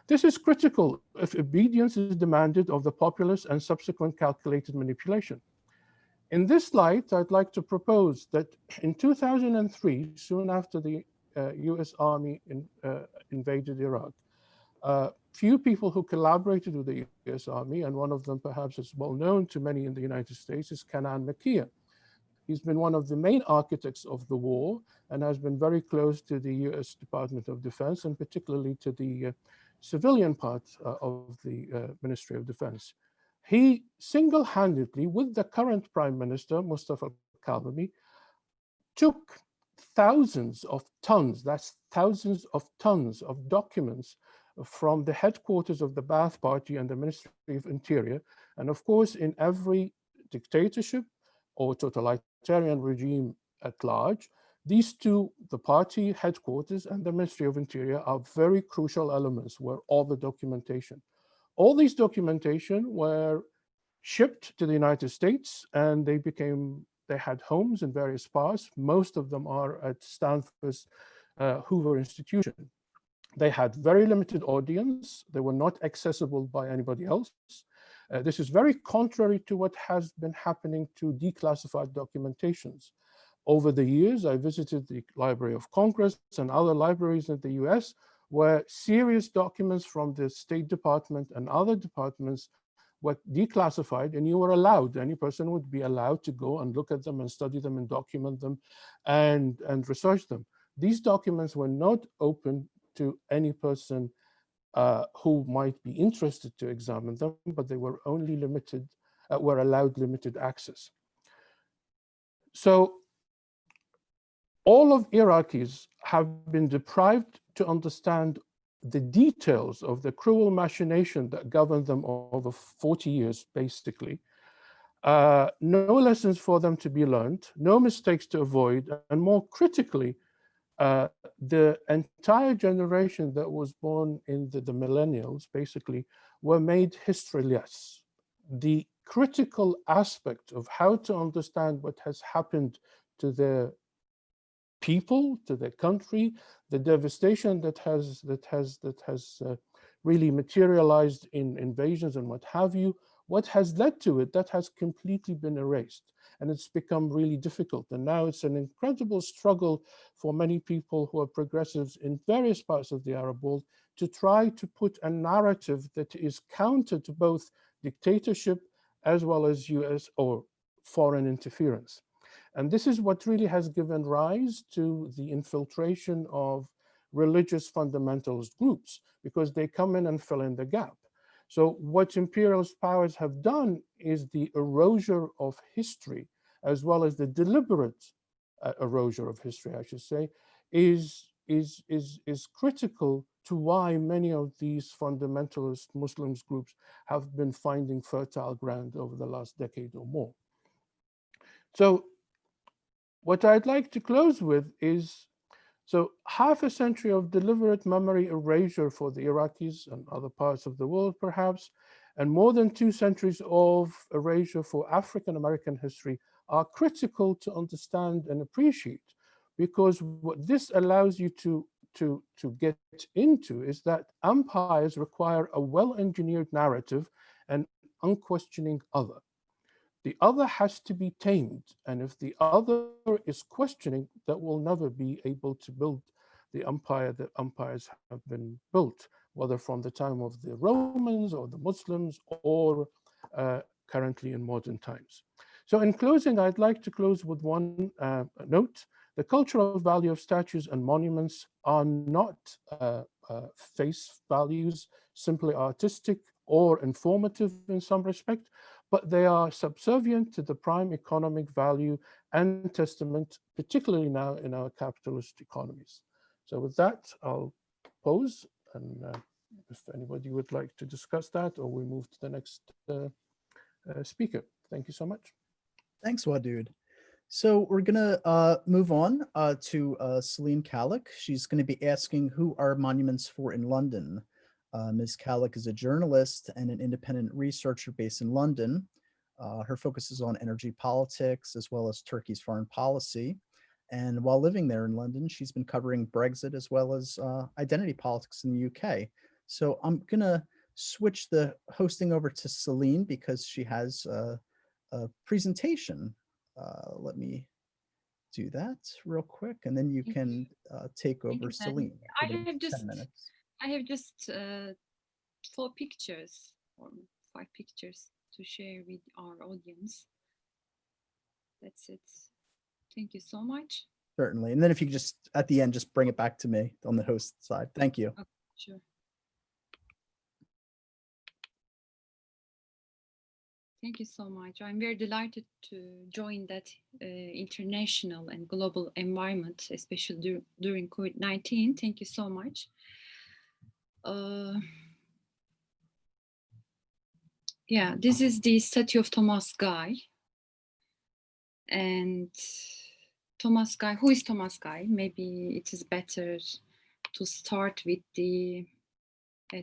This is critical if obedience is demanded of the populace and subsequent calculated manipulation. In this light, I'd like to propose that in 2003, soon after the US Army invaded Iraq, few people who collaborated with the US Army, and one of them perhaps is well known to many in the United States, is Kanan Makia. He's been one of the main architects of the war and has been very close to the US Department of Defense, and particularly to the civilian part of the Ministry of Defense. He single-handedly, with the current Prime Minister, Mustafa al-Kadhimi, took thousands of tons, that's thousands of tons of documents from the headquarters of the Ba'ath Party and the Ministry of Interior. And of course, in every dictatorship or totalitarian regime at large, these two, the party headquarters and the Ministry of Interior, are very crucial elements where all the documentation. All these documentation were shipped to the United States, and they had homes in various parts. Most of them are at Stanford's Hoover Institution. They had very limited audience. They were not accessible by anybody else. This is very contrary to what has been happening to declassified documentations. Over the years, I visited the Library of Congress and other libraries in the US, where serious documents from the State Department and other departments were declassified, and you were allowed, any person would be allowed to go and look at them and study them and document them and research them. These documents were not open to any person who might be interested to examine them, but they were only limited, were allowed limited access. So all of Iraqis have been deprived to understand the details of the cruel machination that governed them over 40 years, basically. No lessons for them to be learned, no mistakes to avoid, and more critically, the entire generation that was born in the millennials, basically, were made historyless. The critical aspect of how to understand what has happened to their people, to their country, the devastation that has really materialized in invasions and what have you, what has led to it, that has completely been erased. And it's become really difficult. And now it's an incredible struggle for many people who are progressives in various parts of the Arab world to try to put a narrative that is counter to both dictatorship as well as US or foreign interference. And this is what really has given rise to the infiltration of religious fundamentalist groups, because they come in and fill in the gap. So what imperialist powers have done is the erasure of history, as well as the deliberate erasure of history, I should say, is critical to why many of these fundamentalist Muslims groups have been finding fertile ground over the last decade or more. So what I'd like to close with is, so half a century of deliberate memory erasure for the Iraqis and other parts of the world, perhaps, and more than 2 centuries of erasure for African-American history are critical to understand and appreciate, because what this allows you to get into is that empires require a well-engineered narrative and unquestioning other. The other has to be tamed, and if the other is questioning, that will never be able to build the empire that empires have been built, whether from the time of the Romans or the Muslims or currently in modern times. So in closing, I'd like to close with one note. The cultural value of statues and monuments are not face values, simply artistic or informative in some respect, but they are subservient to the prime economic value and testament, particularly now in our capitalist economies. So with that, I'll pause, and if anybody would like to discuss that, or we move to the next speaker. Thank you so much. Thanks, Wadud. So we're gonna move on to Celine Kallick. She's gonna be asking, who are monuments for in London? Ms. Kallick is a journalist and an independent researcher based in London. Her focus is on energy politics as well as Turkey's foreign policy. And while living there in London, she's been covering Brexit as well as identity politics in the UK. So I'm gonna switch the hosting over to Celine because she has a presentation. Let me do that real quick, and then you can take over, Celine. I have just 4 pictures or 5 pictures to share with our audience. That's it. Thank you so much. Certainly. And then if you could just, at the end, just bring it back to me on the host side. Thank you. Okay, sure. Thank you so much. I'm very delighted to join that international and global environment, especially during COVID-19. Thank you so much. Yeah, this is the statue of Thomas Guy. And Thomas Guy, who is Thomas Guy? Maybe it is better to start with the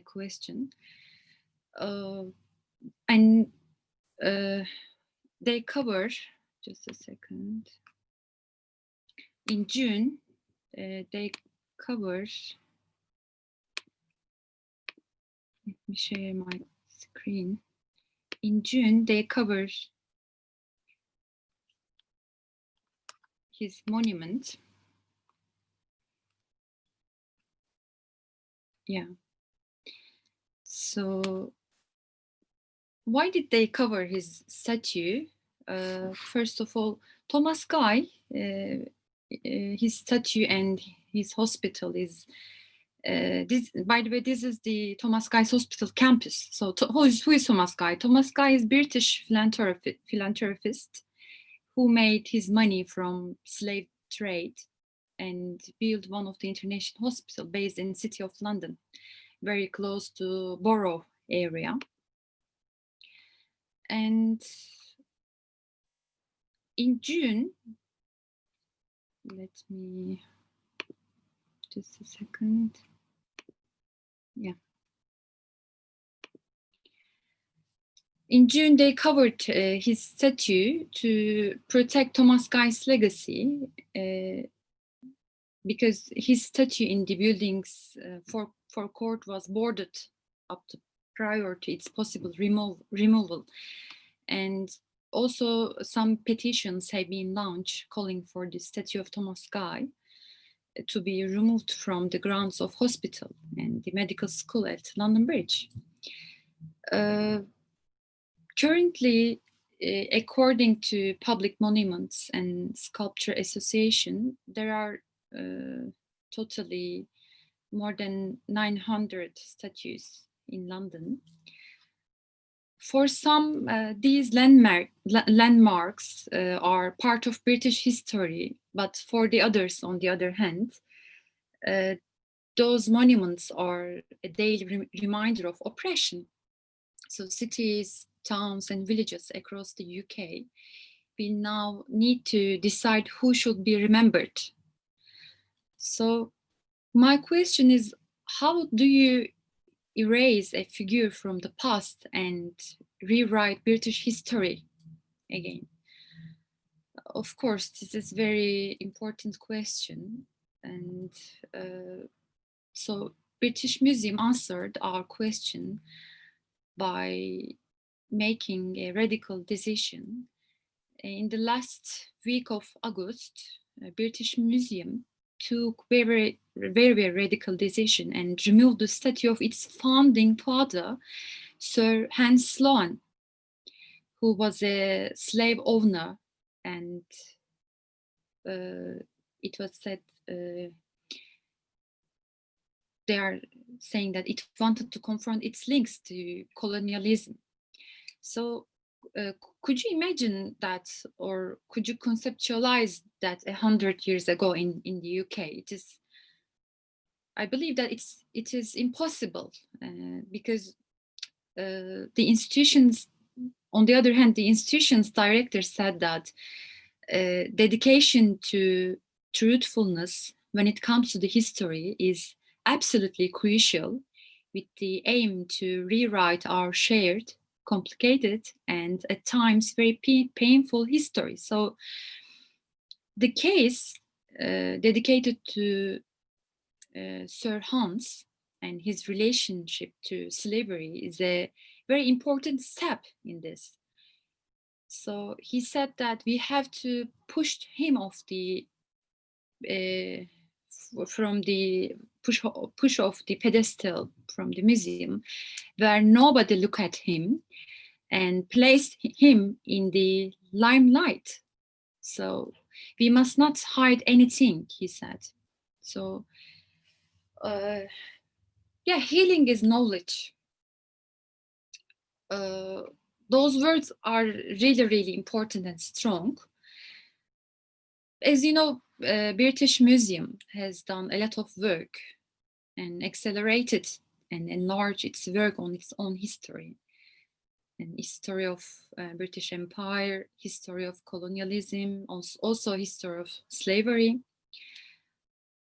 question. They cover, just a second. In June, they cover, let me share my screen. In June, they cover his monument. Yeah. So why did they cover his statue? First of all, Thomas Guy, his statue and his hospital is this. By the way, this is the Thomas Guy's Hospital campus. So who is Thomas Guy? Thomas Guy is British philanthropist who made his money from slave trade and built one of the international hospitals based in the city of London, very close to Borough area. And in June, let me, just a second. Yeah. In June, they covered his statue to protect Thomas Guy's legacy because his statue in the building's forecourt was boarded up to prior to its possible removal. And also some petitions have been launched calling for the statue of Thomas Guy to be removed from the grounds of hospital and the medical school at London Bridge. Currently, according to Public Monuments and Sculpture Association, there are totally more than 900 statues in London. For some, these landmarks are part of British history, but for the others, on the other hand, those monuments are a daily reminder of oppression. So cities, towns, and villages across the UK will now need to decide who should be remembered. So my question is, how do you erase a figure from the past and rewrite British history again? Of course, this is a very important question. And so British Museum answered our question by making a radical decision. In the last week of August, British Museum took very radical decision and removed the statue of its founding father, Sir Hans Sloane, who was a slave owner, and it was said they are saying that it wanted to confront its links to colonialism. So could you imagine that, or could you conceptualize that 100 years ago in the UK? It is, I believe that it is impossible because the institutions, on the other hand, the institution's director said that dedication to truthfulness when it comes to the history is absolutely crucial, with the aim to rewrite our shared, complicated, and at times very painful history. So the case dedicated to Sir Hans and his relationship to slavery is a very important step in this. So he said that we have to push him off the push off the pedestal from the museum, where nobody look at him, and place him in the limelight. So we must not hide anything, he said. So yeah, healing is knowledge. Those words are really important and strong. As you know, British Museum has done a lot of work and accelerated and enlarged its work on its own history, and history of British Empire, history of colonialism, also history of slavery.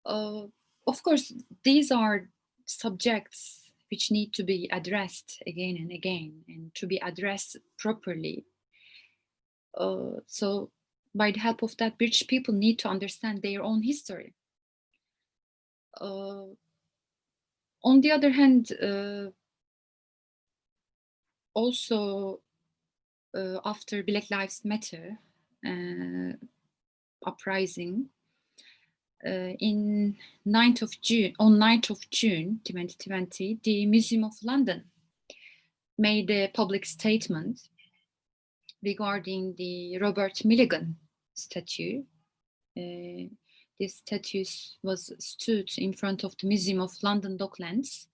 Of course, these are subjects which need to be addressed again and again, and to be addressed properly. So by the help of that, British people need to understand their own history. On the other hand, also after Black Lives Matter uprising, on 9th of June 2020, the Museum of London made a public statement regarding the Robert Milligan statue. This statue was stood in front of the Museum of London Docklands.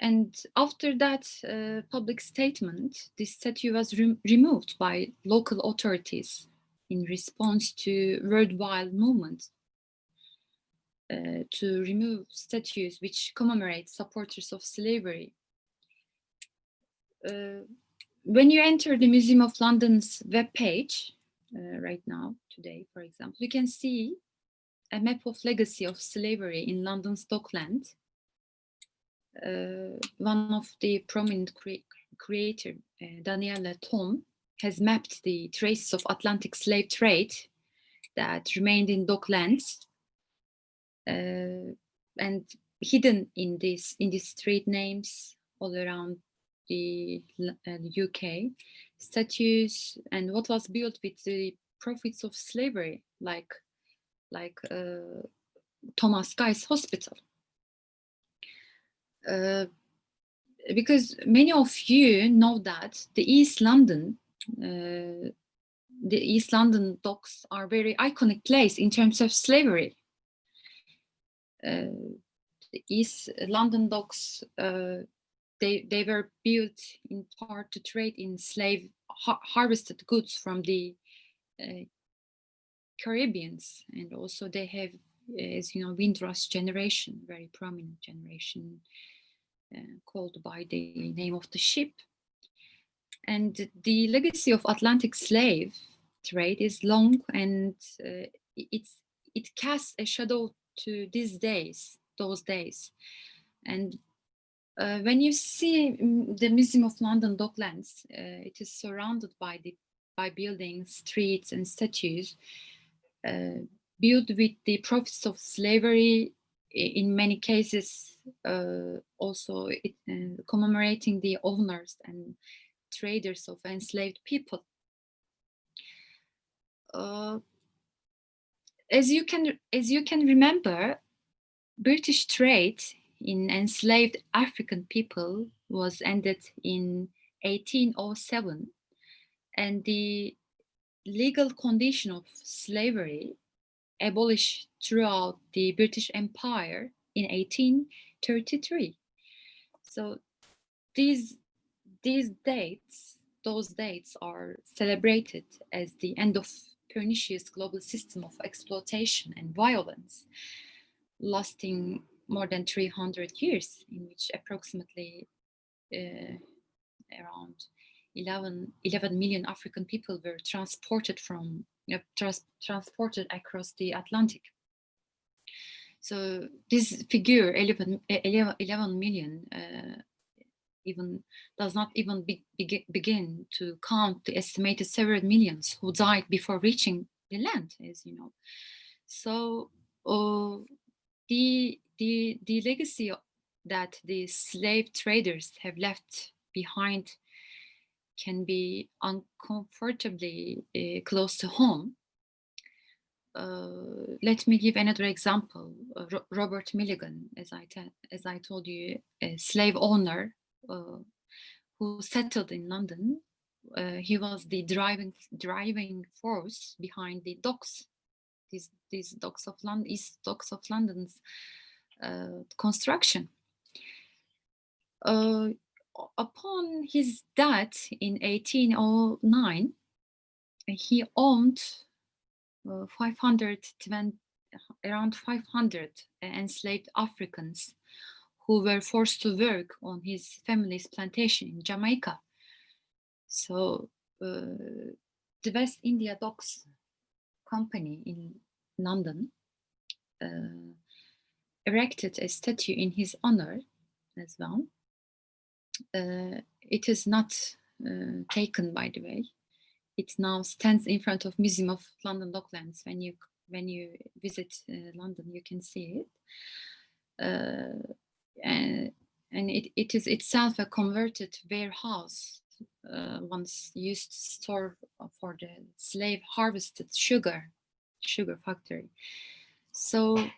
And after that public statement, this statue was removed by local authorities in response to worldwide movement to remove statues which commemorate supporters of slavery. When you enter the Museum of London's webpage right now, today, for example, you can see a map of legacy of slavery in London's Docklands. One of the prominent creator, Daniela Tom, has mapped the traces of Atlantic slave trade that remained in Docklands, and hidden in these street names all around the UK, statues and what was built with the profits of slavery, like Thomas Guy's Hospital. because many of you know that the East London docks are very iconic place in terms of slavery. The East London docks, they were built in part to trade in slave harvested goods from the Caribbeans, and also they have, as you know, Windrush generation, very prominent generation, called by the name of the ship. And the legacy of Atlantic slave trade is long, and it casts a shadow to those days. And when you see the Museum of London Docklands, it is surrounded by buildings, streets, and statues built with the profits of slavery. In many cases, also commemorating the owners and traders of enslaved people. As you can remember, British trade in enslaved African people was ended in 1807, and the legal condition of slavery abolished throughout the British Empire in 1833. So those dates are celebrated as the end of pernicious global system of exploitation and violence, lasting more than 300 years, in which approximately around 11 million African people were transported across the Atlantic. So this figure, 11 million, even does not even begin to count the estimated several millions who died before reaching the land, as you know. So the legacy that the slave traders have left behind can be uncomfortably close to home. Let me give another example. Robert Milligan, as I told you, a slave owner who settled in London. He was the driving force behind the docks. These docks of London, East docks of London's construction. Upon his death in 1809, he owned around 500 enslaved Africans who were forced to work on his family's plantation in Jamaica. So the West India Docks Company in London erected a statue in his honor as well. It is not taken, by the way. It now stands in front of Museum of London Docklands. When you visit London, you can see it. And it is itself a converted warehouse, once used to store for the slave harvested sugar factory. So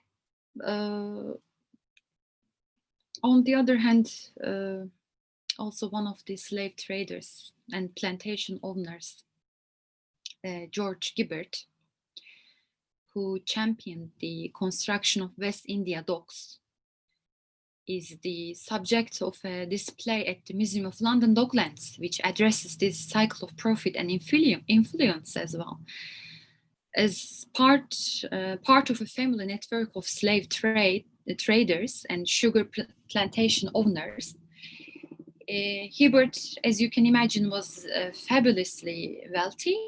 on the other hand, also one of the slave traders and plantation owners, George Gibbert, who championed the construction of West India docks, is the subject of a display at the Museum of London Docklands, which addresses this cycle of profit and influence as well. As part of a family network of slave traders and sugar plantation owners, Hibbert, as you can imagine, was fabulously wealthy,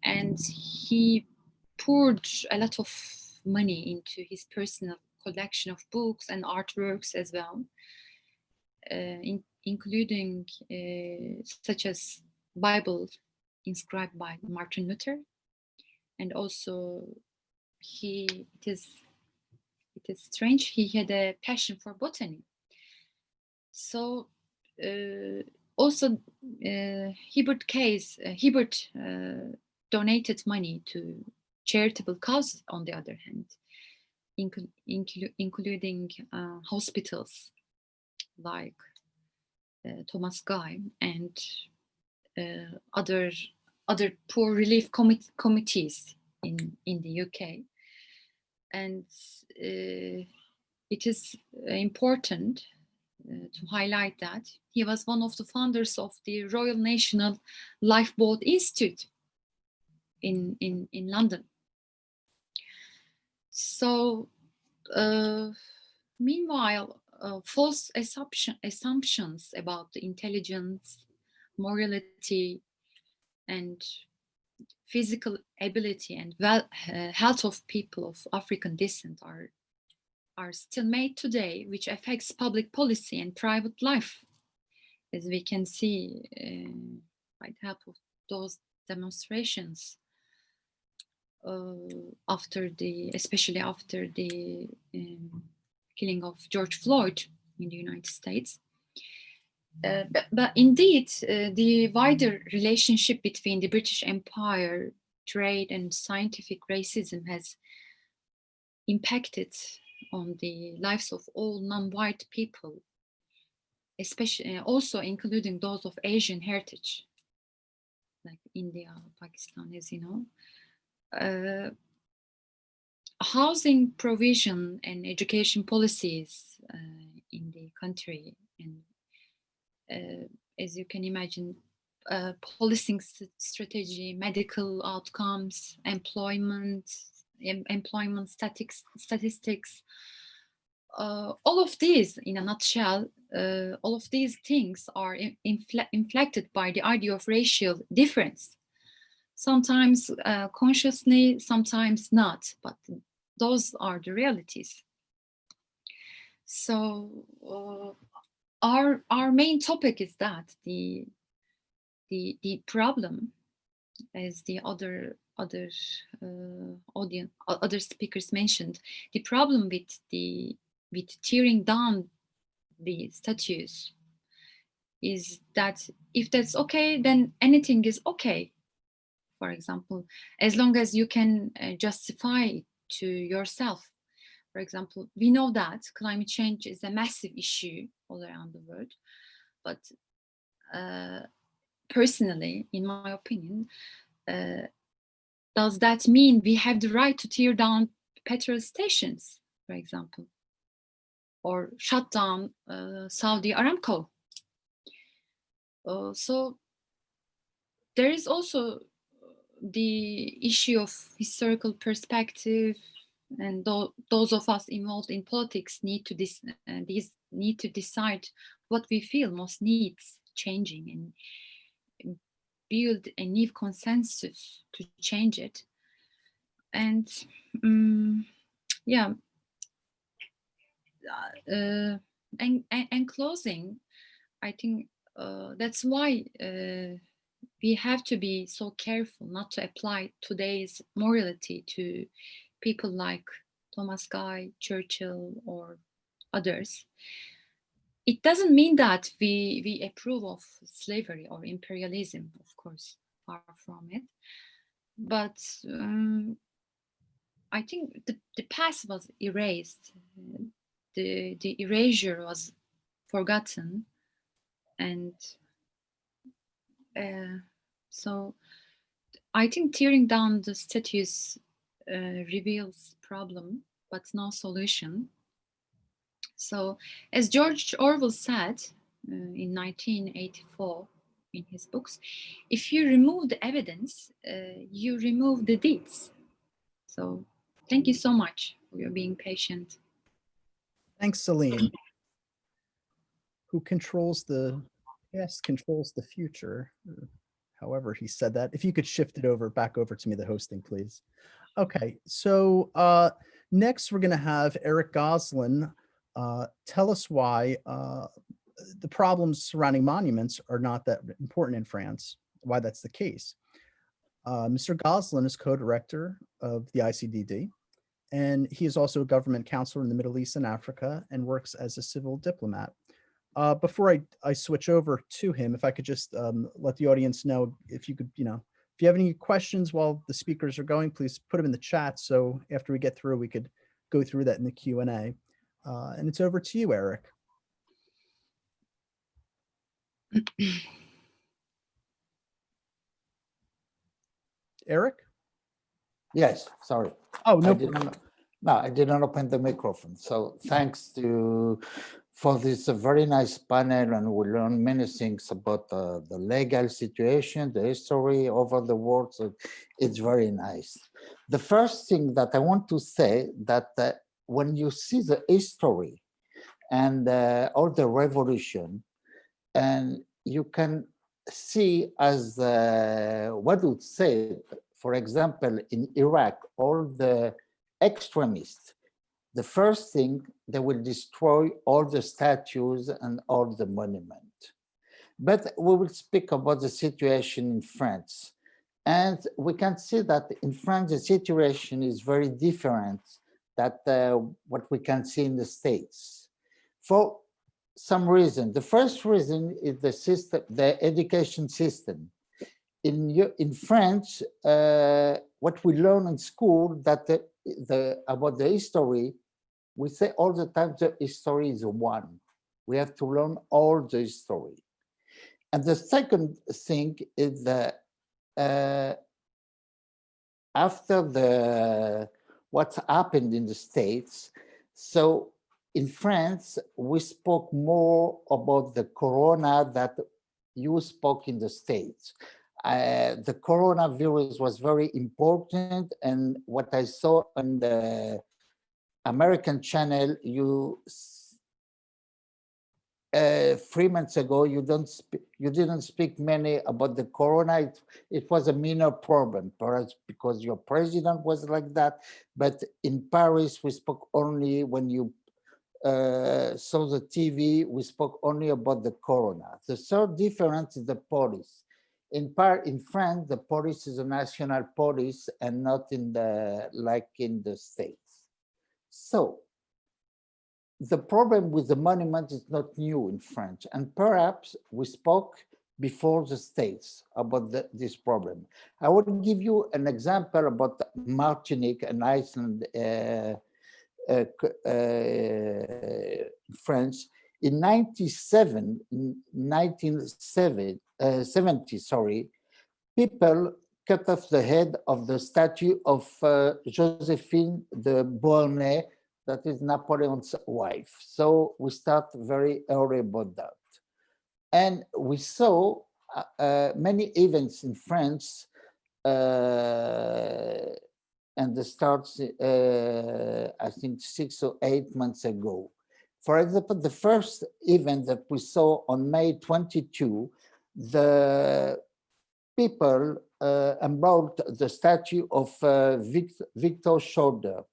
and he poured a lot of money into his personal collection of books and artworks as well, including such as Bible inscribed by Martin Luther, and also it is strange, he had a passion for botany. So also Hibbert donated money to charitable causes, on the other hand, including hospitals like Thomas Guy, and other poor relief committees in the UK. And it is important to highlight that he was one of the founders of the Royal National Lifeboat Institute in London. So meanwhile, false assumptions about the intelligence, morality, and physical ability and health of people of African descent are still made today, which affects public policy and private life, as we can see by the help of those demonstrations especially after the killing of George Floyd in the United States. But indeed, the wider relationship between the British Empire, trade, and scientific racism has impacted on the lives of all non-white people, especially also including those of Asian heritage, like India, Pakistan, as you know. Housing provision and education policies in the country, and as you can imagine, policing strategy, medical outcomes, employment statistics, all of these, in a nutshell, all of these things are inflected by the idea of racial difference. Sometimes consciously, sometimes not, but those are the realities. So our main topic is that the problem, as the other speakers mentioned, the problem with tearing down the statues is that if that's okay, then anything is okay. For example, as long as you can justify it to yourself. For example, we know that climate change is a massive issue all around the world, but personally, in my opinion, does that mean we have the right to tear down petrol stations, for example, or shut down Saudi Aramco? So there is also the issue of historical perspective, and those of us involved in politics need to decide what we feel most needs changing and build a new consensus to change it. And yeah, and closing, I think that's why we have to be so careful not to apply today's morality to people like Thomas Guy, Churchill, or others. It doesn't mean that we approve of slavery or imperialism, of course, far from it. But I think the past was erased. The erasure was forgotten. And so I think tearing down the statues reveals problem, but no solution. So as George Orwell said in 1984 in his books, if you remove the evidence, you remove the deeds. So thank you so much for your being patient. Thanks, Celine. Who controls the past controls the future. However he said that. If you could shift it back over to me, the hosting, please. Okay, so next we're going to have Eric Goslin tell us why the problems surrounding monuments are not that important in France, why that's the case. Mr. Goslin is co-director of the ICDD, and he is also a government counselor in the Middle East and Africa and works as a civil diplomat. Before I switch over to him, if I could just let the audience know, if you could, if you have any questions while the speakers are going, please put them in the chat. So after we get through, we could go through that in the Q&A. And it's over to you, Eric. Eric? Yes, sorry. Oh, I no. didn't. No, I didn't open the microphone. So thanks for this very nice panel, and we learned many things about the legal situation, the history over the world. So it's very nice. The first thing that I want to say that when you see the history and all the revolution, and you can see as what would say, for example, in Iraq, all the extremists, the first thing, they will destroy all the statues and all the monuments. But we will speak about the situation in France. And we can see that in France, the situation is very different that what we can see in the States. For some reason. The first reason is the system, the education system. In French, what we learn in school that about the history, we say all the time the history is one. We have to learn all the history. And the second thing is that after what's happened in the States, so in France, we spoke more about the corona that you spoke in the States. The coronavirus was very important, and what I saw on the American channel, 3 months ago, you didn't speak many about the corona. It was a minor problem, perhaps because your president was like that. But in Paris, we spoke only when you saw the TV, we spoke only about the corona. The third difference is the police. In France, the police is a national police and not like in the States. So the problem with the monument is not new in France, and perhaps we spoke before the States about this problem. I will give you an example about Martinique and Iceland, France. In 1970, sorry, people cut off the head of the statue of Josephine de Beauharnais, that is Napoleon's wife. So we start very early about that. And we saw many events in France and the starts, I think 6 or 8 months ago. For example, the first event that we saw on May 22, the people unrolled the statue of Victor Shoulder.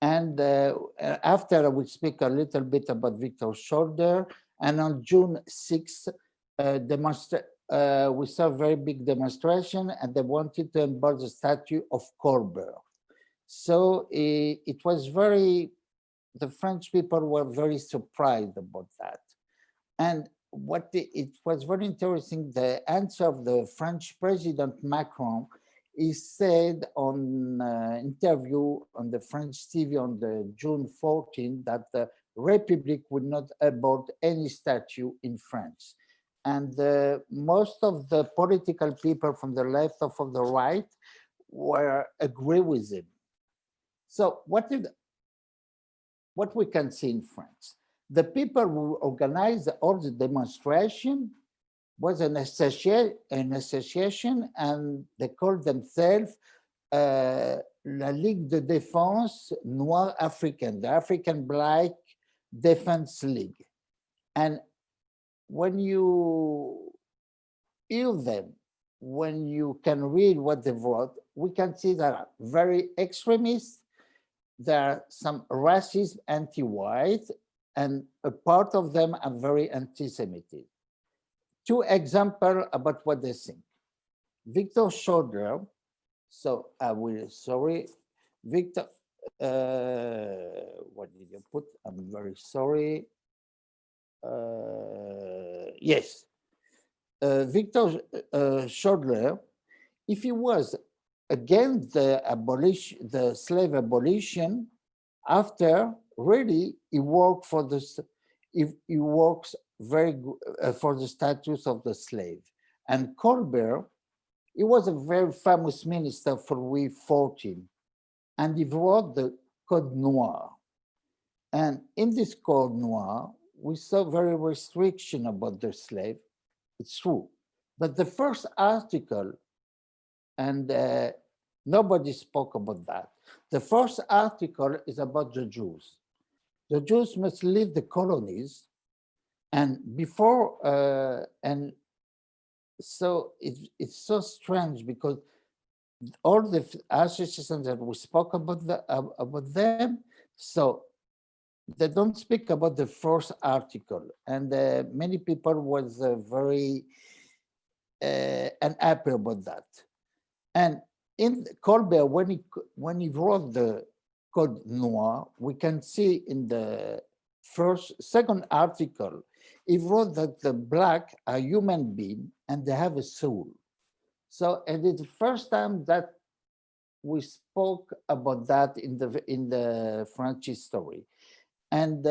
And after I will speak a little bit about Victor Shoulder. And on June 6th, we saw a very big demonstration, and they wanted to unroll the statue of Colbert. So it was the French people were very surprised about that. And it was very interesting, the answer of the French President Macron, he said on interview on the French TV on the June 14th that the Republic would not abort any statue in France. And most of the political people from the left or from the right agree with him. So what we can see in France, the people who organized all the demonstration was an association, and they called themselves La Ligue de Défense Noire Africaine, the African Black Defense League. And when you hear them, when you can read what they wrote, we can see that very extremist. There are some racist, anti-white, and a part of them are very anti-Semitic. 2 examples about what they think. Victor Shoulder, so I will, sorry, Victor, what did you put? I'm very sorry. Yes, Victor Shoulder, if he was against the slave abolition, after really he worked for he works very good for the status of the slave. And Colbert, he was a very famous minister for Louis XIV, and he wrote the Code Noir. And in this Code Noir, we saw very restriction about the slave. It's true. But the first article, and nobody spoke about that. The first article is about the Jews. The Jews must leave the colonies, and before, and so it's so strange because all the associations that we spoke about about them, so they don't speak about the first article, and many people was very unhappy about that. And in Colbert, when he wrote the Code Noir, we can see in the second article, he wrote that the black are human beings and they have a soul. So, and it's the first time that we spoke about that in the French history. And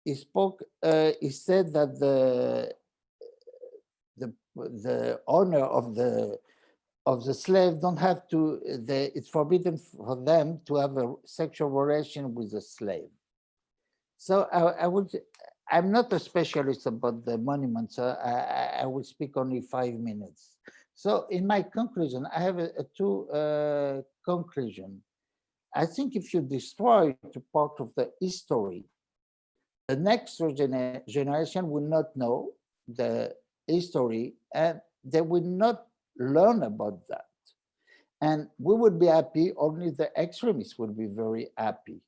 he said that the owner of the slave don't have to, it's forbidden for them to have a sexual relation with a slave. So I'm not a specialist about the monument, so I will speak only 5 minutes. So in my conclusion, I have two conclusion. I think if you destroy the part of the history, the next generation will not know the history and they will not learn about that. And we would be happy, only the extremists will be very happy.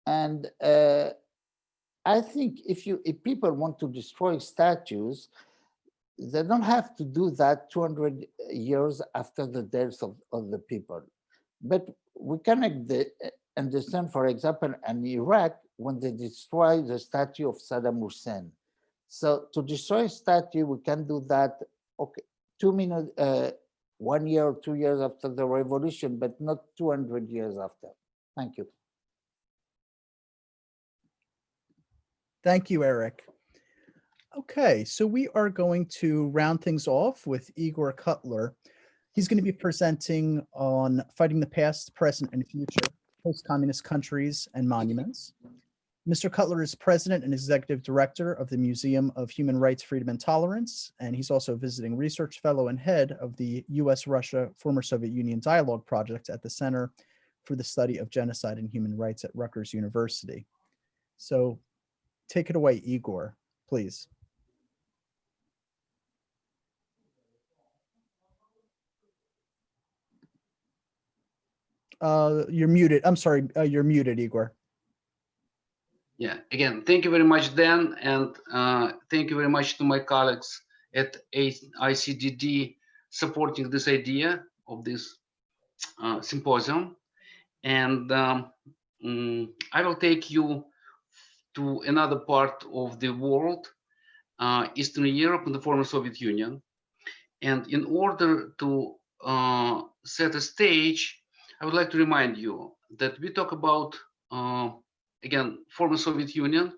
And I think if people want to destroy statues, they don't have to do that 200 years after the deaths of the people. But we can understand, for example, in Iraq, when they destroy the statue of Saddam Hussein. So to destroy a statue, we can do that, okay, 2 minutes, 1 year or 2 years after the revolution, but not 200 years after. Thank you. Thank you, Eric. Okay, so we are going to round things off with Igor Cutler. He's going to be presenting on fighting the past, present, and future, post-communist countries and monuments. Mr. Cutler is president and executive director of the Museum of Human Rights, Freedom, and Tolerance, and he's also a visiting research fellow and head of the U.S.-Russia Former Soviet Union Dialogue Project at the Center for the Study of Genocide and Human Rights at Rutgers University. So take it away, Igor, please. You're muted. I'm sorry, you're muted, Igor. Yeah, again, thank you very much, Dan, and thank you very much to my colleagues at ICDD supporting this idea of this symposium. And I will take you to another part of the world, Eastern Europe and the former Soviet Union. And in order to set a stage, I would like to remind you that we talk about, again, former Soviet Union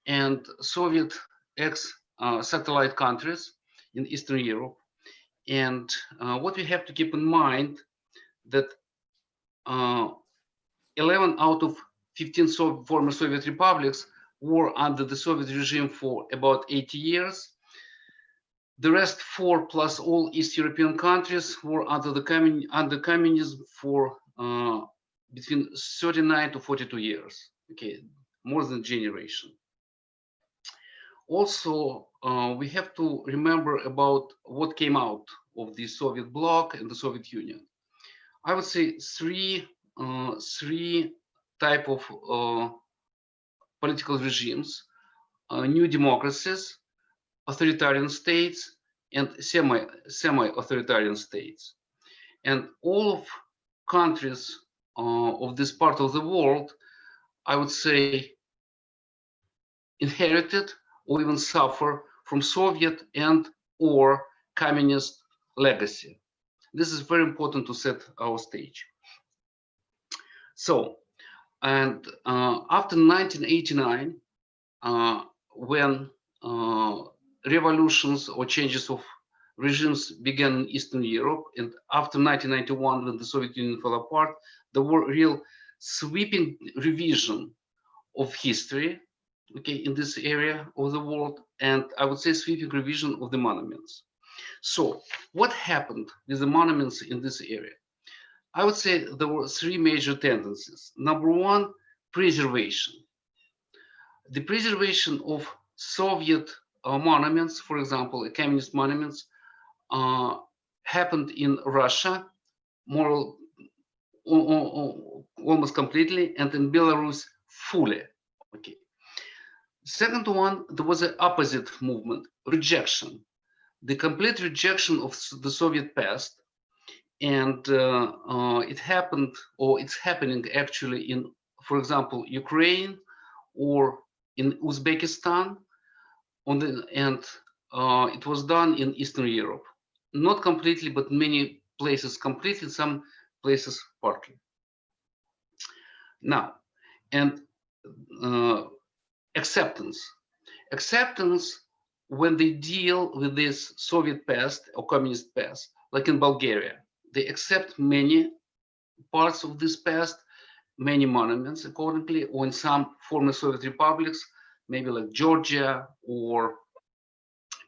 and Soviet ex-satellite countries in Eastern Europe. And what we have to keep in mind that 11 out of 15 former Soviet republics were under the Soviet regime for about 80 years. The rest 4 plus all East European countries were under communism for between 39 to 42 years. Okay, more than a generation. Also, we have to remember about what came out of the Soviet bloc and the Soviet Union. I would say three type of political regimes: new democracies, authoritarian states, and semi-authoritarian states. And all of countries of this part of the world, I would say, inherited or even suffer from Soviet and or communist legacy. This is very important to set our stage. So, and after 1989, when revolutions or changes of regimes began in Eastern Europe, and after 1991, when the Soviet Union fell apart, there were real sweeping revision of history, okay, in this area of the world, and I would say sweeping revision of the monuments. So what happened with the monuments in this area? I would say there were three major tendencies. Number one, preservation. The preservation of Soviet monuments, for example, communist monuments, happened in Russia more almost completely, and in Belarus fully. Okay. Second one, there was an opposite movement, rejection, the complete rejection of the Soviet past, and it happened, or it's happening actually in, for example, Ukraine or in Uzbekistan, and it was done in Eastern Europe, not completely, but many places completely, some places partly. Now, and acceptance when they deal with this Soviet past or communist past, like in Bulgaria, they accept many parts of this past, many monuments accordingly, or in some former Soviet republics, maybe like Georgia or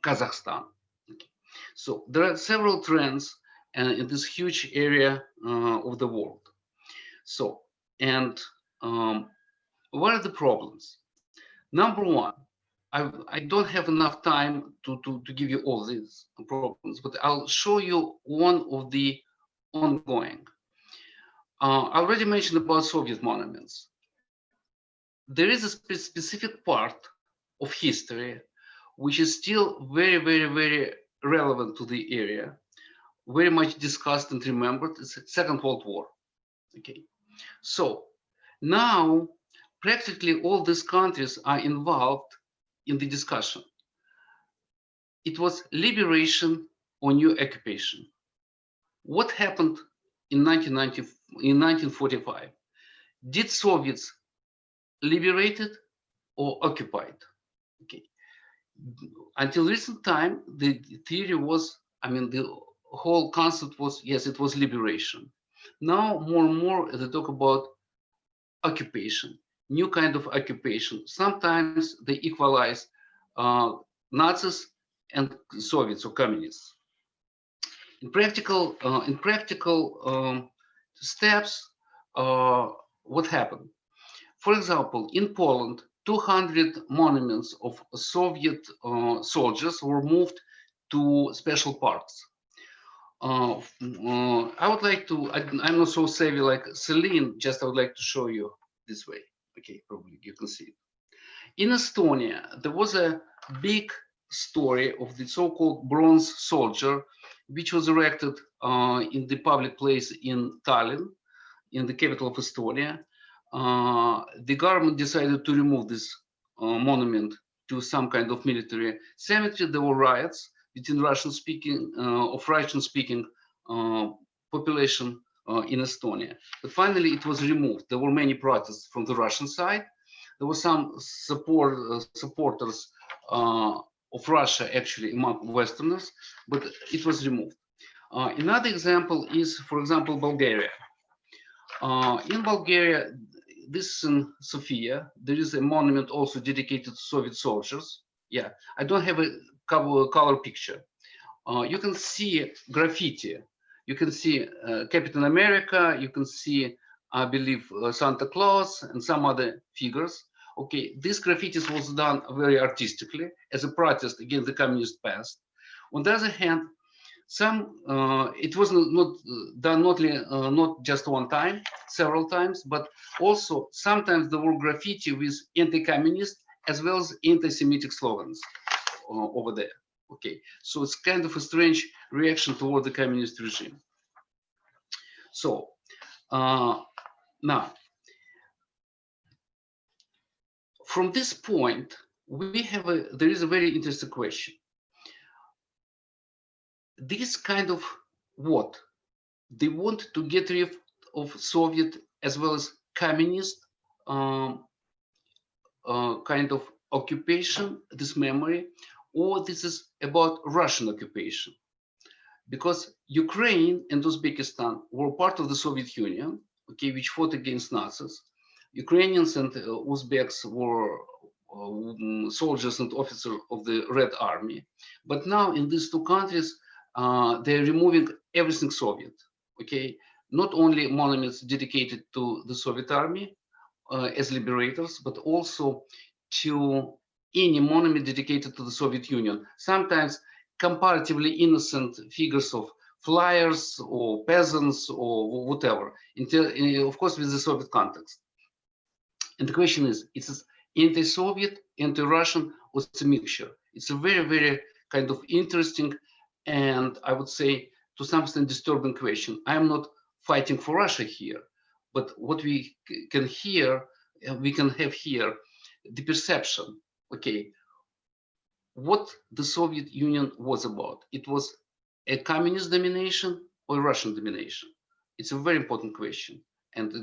Kazakhstan. Okay. So there are several trends in this huge area of the world. So, and what are the problems? Number one, I don't have enough time to give you all these problems, but I'll show you one of the ongoing. I already mentioned about Soviet monuments. There is a specific part of history which is still very, very, very relevant to the area, very much discussed and remembered. It's the Second World War. Okay, so now practically all these countries are involved in the discussion. It was liberation or new occupation. What happened in 1945? Did Soviets liberated or occupied? Okay. Until recent time, the theory was, I mean, the whole concept was, yes, it was liberation. Now more and more they talk about occupation, new kind of occupation. Sometimes they equalize Nazis and Soviets or communists. In practical steps, what happened? For example, in Poland, 200 monuments of Soviet soldiers were moved to special parks. I would like to, I'm not so savvy like Celine, just I would like to show you this way. Okay, probably you can see it. In Estonia, there was a big story of the so-called bronze soldier, which was erected in the public place in Tallinn, in the capital of Estonia. The government decided to remove this monument to some kind of military cemetery. There were riots between Russian-speaking population in Estonia. But finally, it was removed. There were many protests from the Russian side. There were some supporters of Russia actually among Westerners, but it was removed. Another example is, for example, Bulgaria. In Bulgaria, this is in Sofia. There is a monument also dedicated to Soviet soldiers. Yeah, I don't have a color picture. You can see graffiti. You can see Captain America. You can see, I believe, Santa Claus and some other figures. Okay, this graffitis was done very artistically as a protest against the communist past. On the other hand, it was not done not just one time, several times, but also sometimes there were graffiti with anti-communist as well as anti-Semitic slogans over there. Okay, so it's kind of a strange reaction toward the communist regime. So now, from this point, there is a very interesting question. This kind of what? They want to get rid of Soviet as well as communist kind of occupation, this memory, or this is about Russian occupation. Because Ukraine and Uzbekistan were part of the Soviet Union, okay, which fought against Nazis. Ukrainians and Uzbeks were soldiers and officers of the Red Army. But now in these two countries, they're removing everything Soviet, okay? Not only monuments dedicated to the Soviet Army as liberators, but also to any monument dedicated to the Soviet Union. Sometimes comparatively innocent figures of flyers or peasants or whatever, of course with the Soviet context. And the question is, it's anti-Soviet, anti-Russian, or it's a mixture? It's a very, very kind of interesting and I would say to some extent disturbing question. I'm not fighting for Russia here, but what we can have here the perception, okay, what the Soviet Union was about. It was a communist domination or Russian domination? It's a very important question, and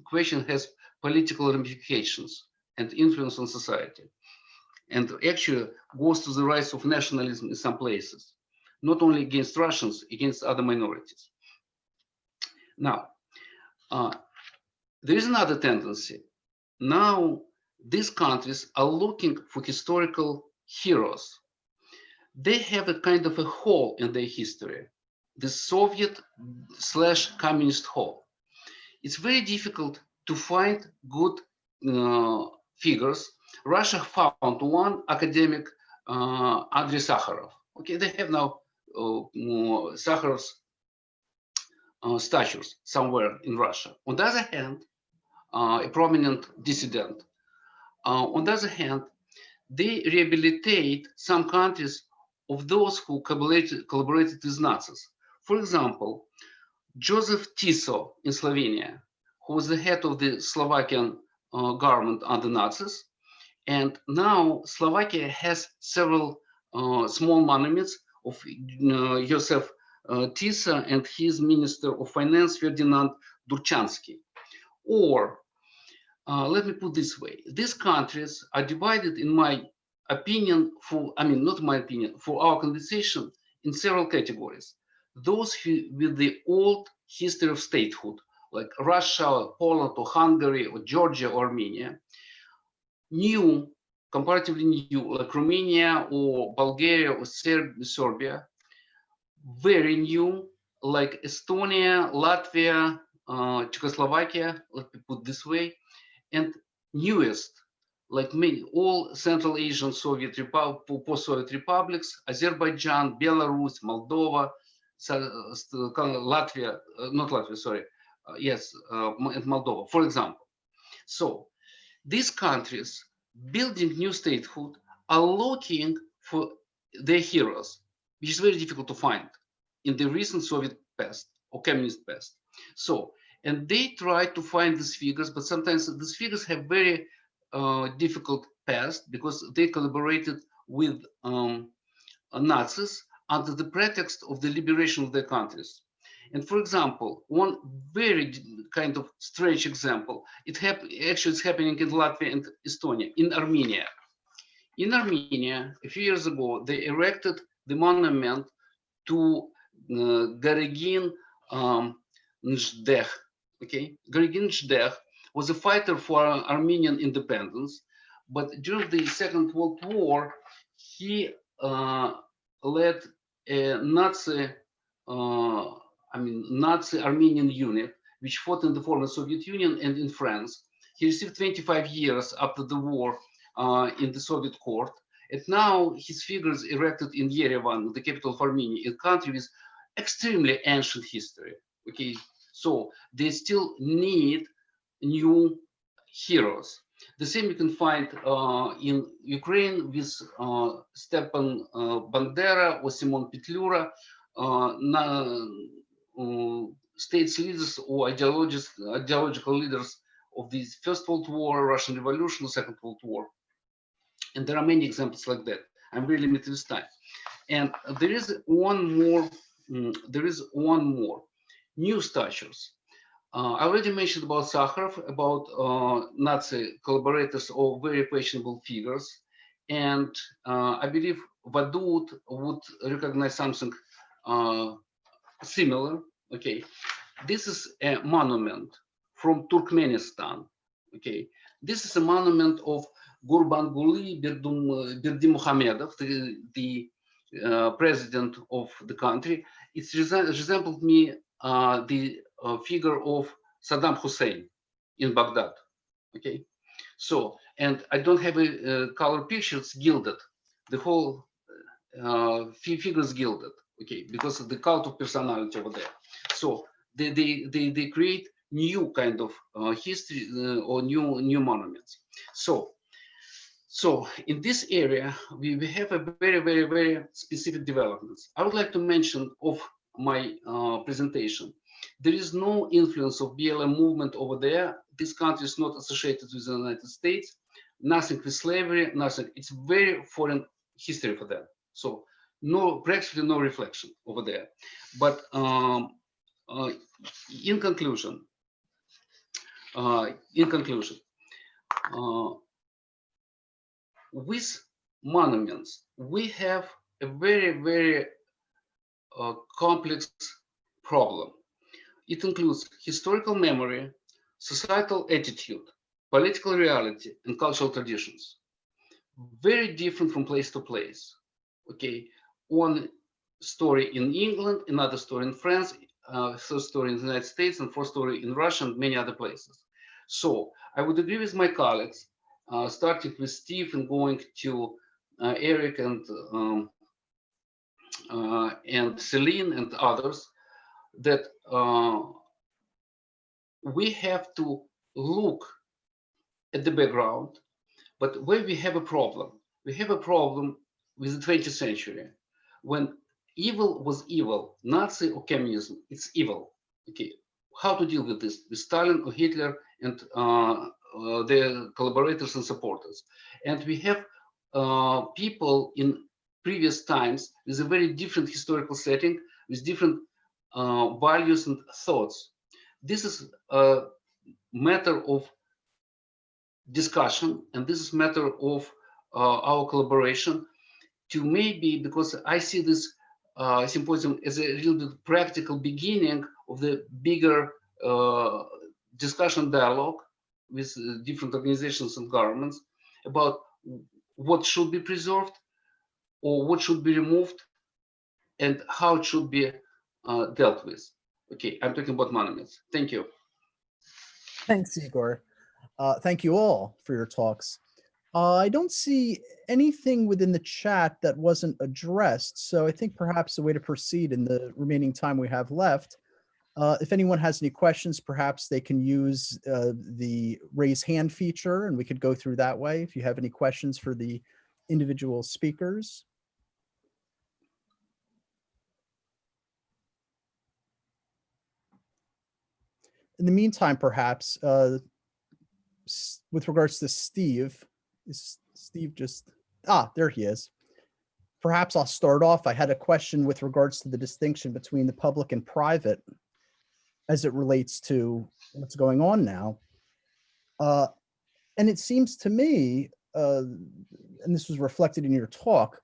question has political ramifications and influence on society, and actually goes to the rise of nationalism in some places, not only against Russians, against other minorities. Now, there is another tendency. Now, these countries are looking for historical heroes. They have a kind of a hole in their history, the Soviet/communist hole. It's very difficult to find good figures. Russia found one academic, Andrei Sakharov. Okay, they have now Sakharov's statues somewhere in Russia. On the other hand, a prominent dissident. On the other hand, they rehabilitate some countries of those who collaborated with Nazis. For example, Joseph Tiso in Slovenia, who was the head of the Slovakian government under Nazis. And now Slovakia has several small monuments of Joseph Tiso and his Minister of Finance, Ferdinand Durchansky. Or, let me put this way, these countries are divided, in my opinion, not my opinion, for our conversation, in several categories. Those with the old history of statehood, like Russia, Poland, or Hungary, or Georgia, or Armenia. New, comparatively new, like Romania, or Bulgaria, or Serbia. Very new, like Estonia, Latvia, Czechoslovakia, let me put this way. And newest, like all Central Asian post-Soviet republics, Azerbaijan, Belarus, Moldova, Latvia, not Latvia, sorry, and Moldova, for example. So these countries building new statehood are looking for their heroes, which is very difficult to find in the recent Soviet past or communist past. So, and they try to find these figures, but sometimes these figures have very difficult past because they collaborated with Nazis under the pretext of the liberation of their countries. And for example, one very kind of strange example, it's happening in Latvia and Estonia, in Armenia. In Armenia, a few years ago, they erected the monument to Garigin Njdeh. Okay, Garigin Njdeh was a fighter for Armenian independence, but during the Second World War, he led a Nazi Armenian unit, which fought in the former Soviet Union and in France. He received 25 years after the war in the Soviet court. And now his figure is erected in Yerevan, the capital of Armenia, a country with extremely ancient history. Okay, so they still need new heroes. The same you can find in Ukraine with Stepan Bandera or Simon Petlura, states leaders or ideological leaders of the First World War, Russian Revolution, Second World War. And there are many examples like that. I'm really limited this time. And there is one more new statues. I already mentioned about Sakharov, about Nazi collaborators or very questionable figures. And I believe Vadut would recognize something similar. Okay, this is a monument from Turkmenistan. Okay, this is a monument of Gurbanguly Berdimuhamedov, the president of the country. It resembled me the figure of Saddam Hussein in Baghdad. Okay, so, and I don't have a color picture, it's gilded. The whole figure is gilded, okay, because of the cult of personality over there. So they create new kind of history or new monuments. So in this area, we have a very specific developments. I would like to mention of my presentation. There is no influence of BLM movement over there. This country is not associated with the United States. Nothing with slavery, nothing. It's very foreign history for them. So no, practically no reflection over there. But in conclusion, with monuments, we have a very complex problem. It includes historical memory, societal attitude, political reality, and cultural traditions. Very different from place to place. Okay, one story in England, another story in France, third story in the United States, and fourth story in Russia and many other places. So I would agree with my colleagues, starting with Steve and going to Eric and Celine and others, that we have to look at the background, but where we have a problem with the 20th century, when evil was evil, Nazi or communism, it's evil. Okay, how to deal with this, with Stalin or Hitler and their collaborators and supporters. And we have people in previous times with a very different historical setting, with different values and thoughts. This is a matter of discussion, and this is matter of our collaboration to maybe, because I see this symposium as a little bit practical beginning of the bigger discussion dialogue with different organizations and governments about what should be preserved or what should be removed and how it should be dealt with. Okay, I'm talking about monuments. Thank you. Thanks, Igor. Thank you all for your talks. I don't see anything within the chat that wasn't addressed, so I think perhaps the way to proceed in the remaining time we have left, if anyone has any questions, perhaps they can use the raise hand feature and we could go through that way if you have any questions for the individual speakers. In the meantime, perhaps, with regards to Steve, is Steve just, there he is. Perhaps I'll start off. I had a question with regards to the distinction between the public and private as it relates to what's going on now. And it seems to me, and this was reflected in your talk,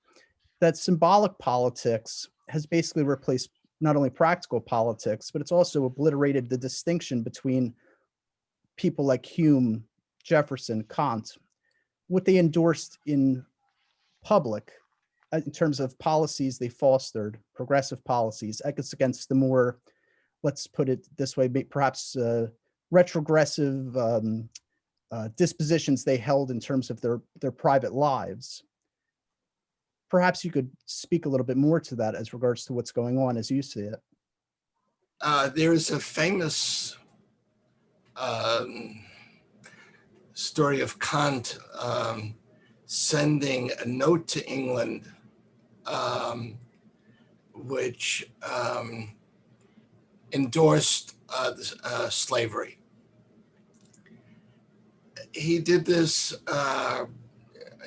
that symbolic politics has basically replaced not only practical politics, but it's also obliterated the distinction between people like Hume, Jefferson, Kant, what they endorsed in public in terms of policies they fostered, progressive policies, against the more, let's put it this way, perhaps retrogressive dispositions they held in terms of their private lives. Perhaps you could speak a little bit more to that as regards to what's going on as you see it. There is a famous story of Kant sending a note to England, which endorsed slavery. He did this,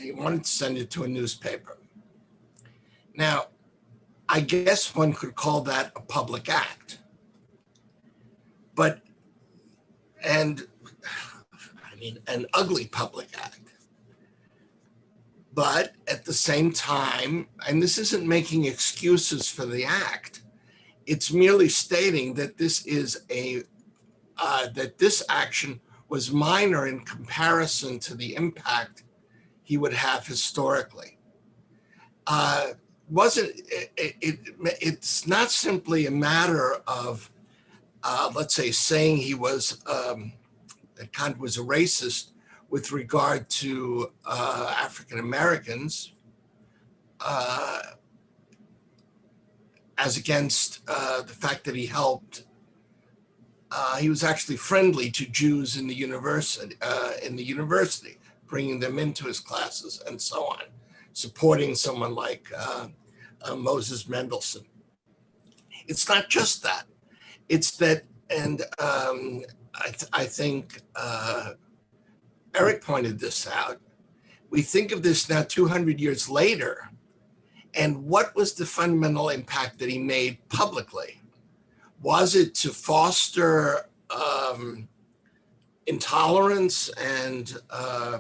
he wanted to send it to a newspaper. Now, I guess one could call that a public act, but and I mean, an ugly public act. But at the same time, and this isn't making excuses for the act, it's merely stating that this is that this action was minor in comparison to the impact he would have historically. It's not simply a matter of, let's say, saying he was, that Kant was a racist with regard to African Americans, as against the fact that he was actually friendly to Jews in the university, bringing them into his classes and so on, supporting someone like Moses Mendelssohn. It's not just that. It's that, and I think Eric pointed this out. We think of this now 200 years later, and what was the fundamental impact that he made publicly? Was it to foster intolerance and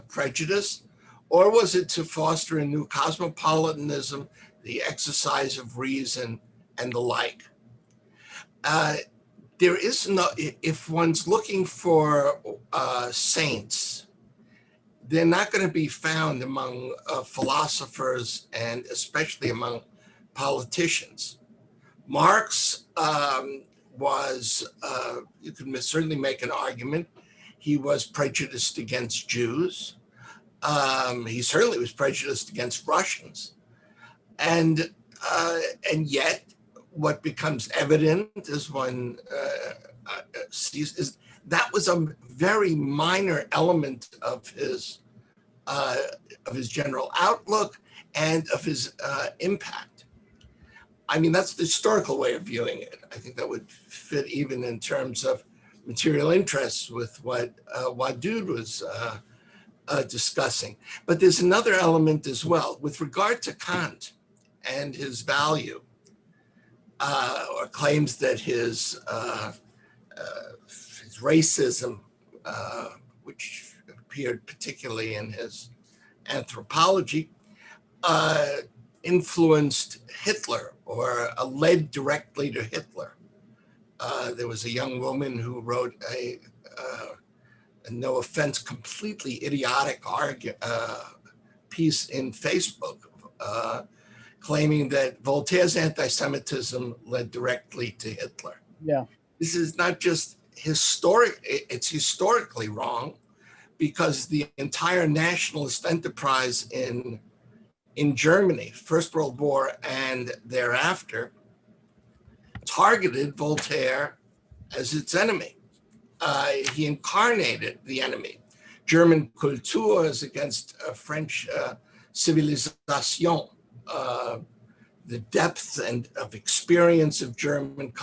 prejudice, or was it to foster a new cosmopolitanism, the exercise of reason, and the like? There is no, if one's looking for saints, they're not going to be found among philosophers and especially among politicians. Marx was, you can certainly make an argument, he was prejudiced against Jews. He certainly was prejudiced against Russians. And yet, what becomes evident as one sees is that was a very minor element of his general outlook and of his impact. I mean, that's the historical way of viewing it. I think that would fit even in terms of material interests with what Wadud was discussing. But there's another element as well. With regard to Kant and his value, or claims that his racism, which appeared particularly in his anthropology, influenced Hitler or led directly to Hitler. There was a young woman who wrote a no offense, completely idiotic piece in Facebook claiming that Voltaire's anti-Semitism led directly to Hitler. Yeah. This is not just historic, it's historically wrong, because the entire nationalist enterprise in Germany, First World War and thereafter, targeted Voltaire as its enemy. He incarnated the enemy. German Kultur is against French civilisation. The depth and of experience of German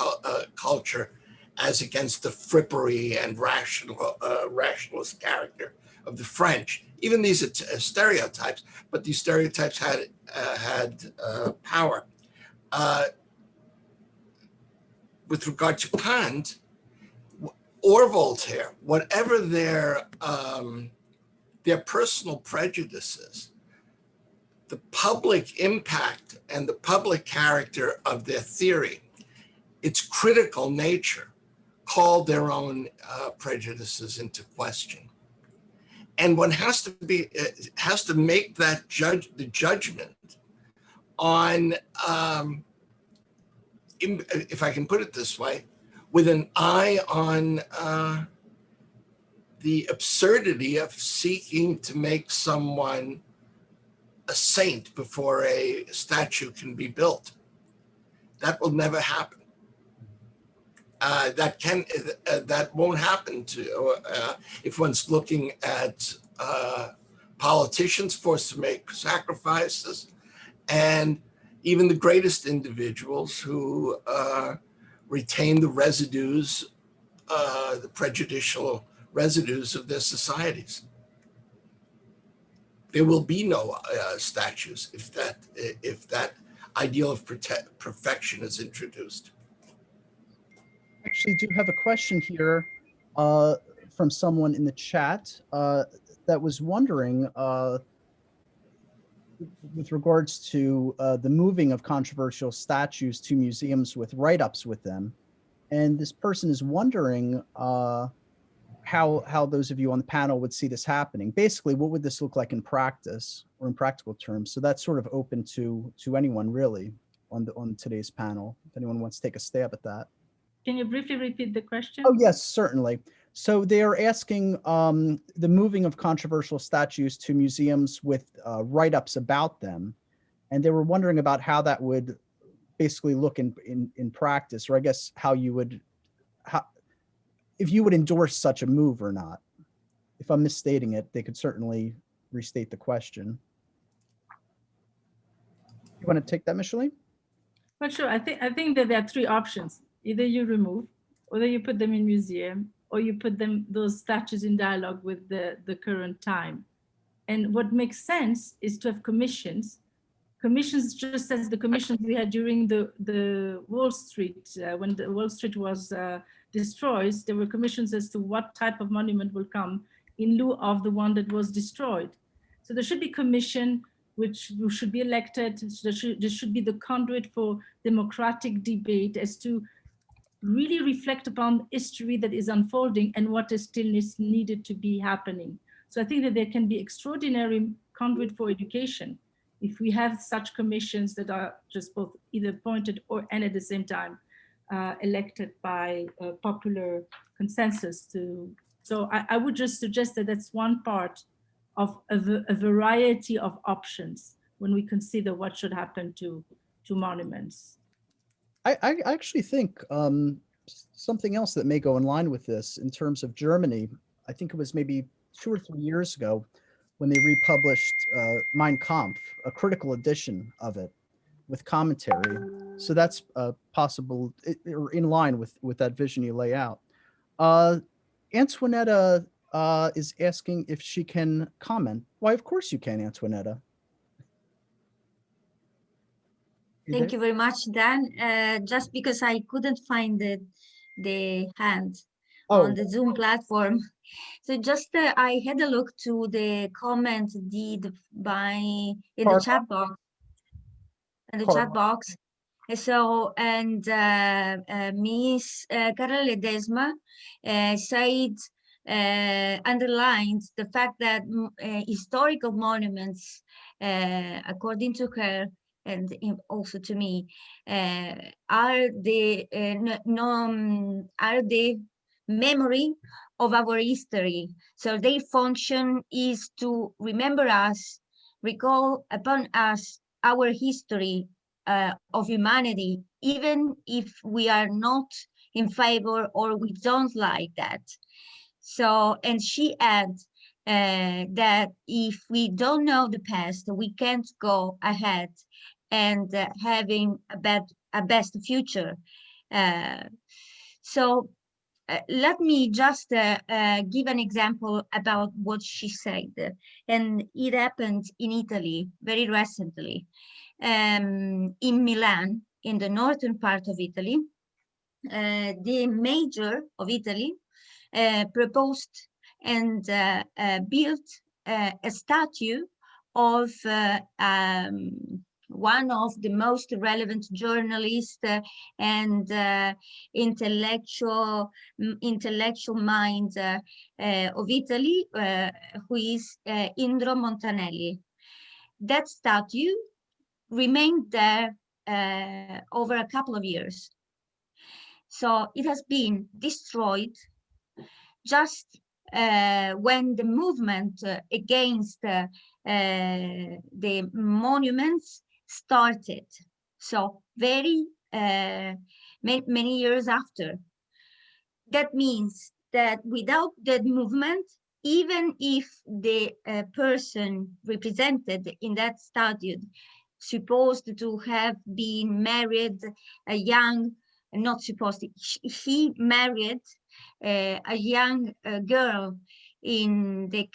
culture as against the frippery and rationalist character of the French. Even these are stereotypes, but these stereotypes had power. With regard to Kant or Voltaire, whatever their personal prejudices, the public impact and the public character of their theory, its critical nature, called their own prejudices into question. And one has to make that the judgment on, if I can put it this way, with an eye on the absurdity of seeking to make someone a saint before a statue can be built. That will never happen. That won't happen if one's looking at politicians forced to make sacrifices, and even the greatest individuals who retain the residues, the prejudicial residues of their societies. There will be no statues if that ideal of perfection is introduced. Actually do have a question here from someone in the chat that was wondering with regards to the moving of controversial statues to museums with write-ups with them. And this person is wondering how those of you on the panel would see this happening. Basically, what would this look like in practice or in practical terms? So that's sort of open to anyone really on today's panel, if anyone wants to take a stab at that. Can you briefly repeat the question? Oh, yes, certainly. So they are asking the moving of controversial statues to museums with write-ups about them. And they were wondering about how that would basically look in practice, or I guess how you would, if you would endorse such a move or not. If I'm misstating it, they could certainly restate the question. You want to take that, Micheline? Well, sure. I think that there are three options. Either you remove, or you put them in museum, or you put those statues in dialogue with the current time. And what makes sense is to have commissions. Commissions, just as the commissions we had during the Wall Street, when the Wall Street was destroyed, there were commissions as to what type of monument will come in lieu of the one that was destroyed. So there should be commission which should be elected. So there should be the conduit for democratic debate as to really reflect upon history that is unfolding and what is still needed to be happening. So I think that there can be extraordinary conduit for education if we have such commissions that are just both either appointed and at the same time elected by popular consensus. So I would just suggest that that's one part of a variety of options when we consider what should happen to monuments. I actually think something else that may go in line with this in terms of Germany, I think it was maybe 2 or 3 years ago when they republished Mein Kampf, a critical edition of it with commentary. So that's possible, or in line with that vision you lay out. Antoinetta is asking if she can comment. Why, of course you can, Antoinetta. Thank you very much, Dan. Just because I couldn't find the hand on the Zoom platform. So just I had a look to the comment did in the chat box. In the chat box. So, and Miss Carla Ledesma said, underlined the fact that historical monuments, according to her, and also to me, are the memory of our history. So their function is to remember us, recall upon us our history of humanity, even if we are not in favor or we don't like that. So, and she adds that if we don't know the past, we can't go ahead and having a best future. So let me just give an example about what she said. And it happened in Italy very recently. In Milan, in the northern part of Italy, the mayor of Italy proposed and built a statue of one of the most relevant journalists and intellectual minds of Italy, who is Indro Montanelli. That statue remained there over a couple of years. So it has been destroyed just when the movement against the monuments started. So very many years after. That means that without that movement, even if the person represented in that statue supposed to have been married a young, not supposed to, he married a young girl in the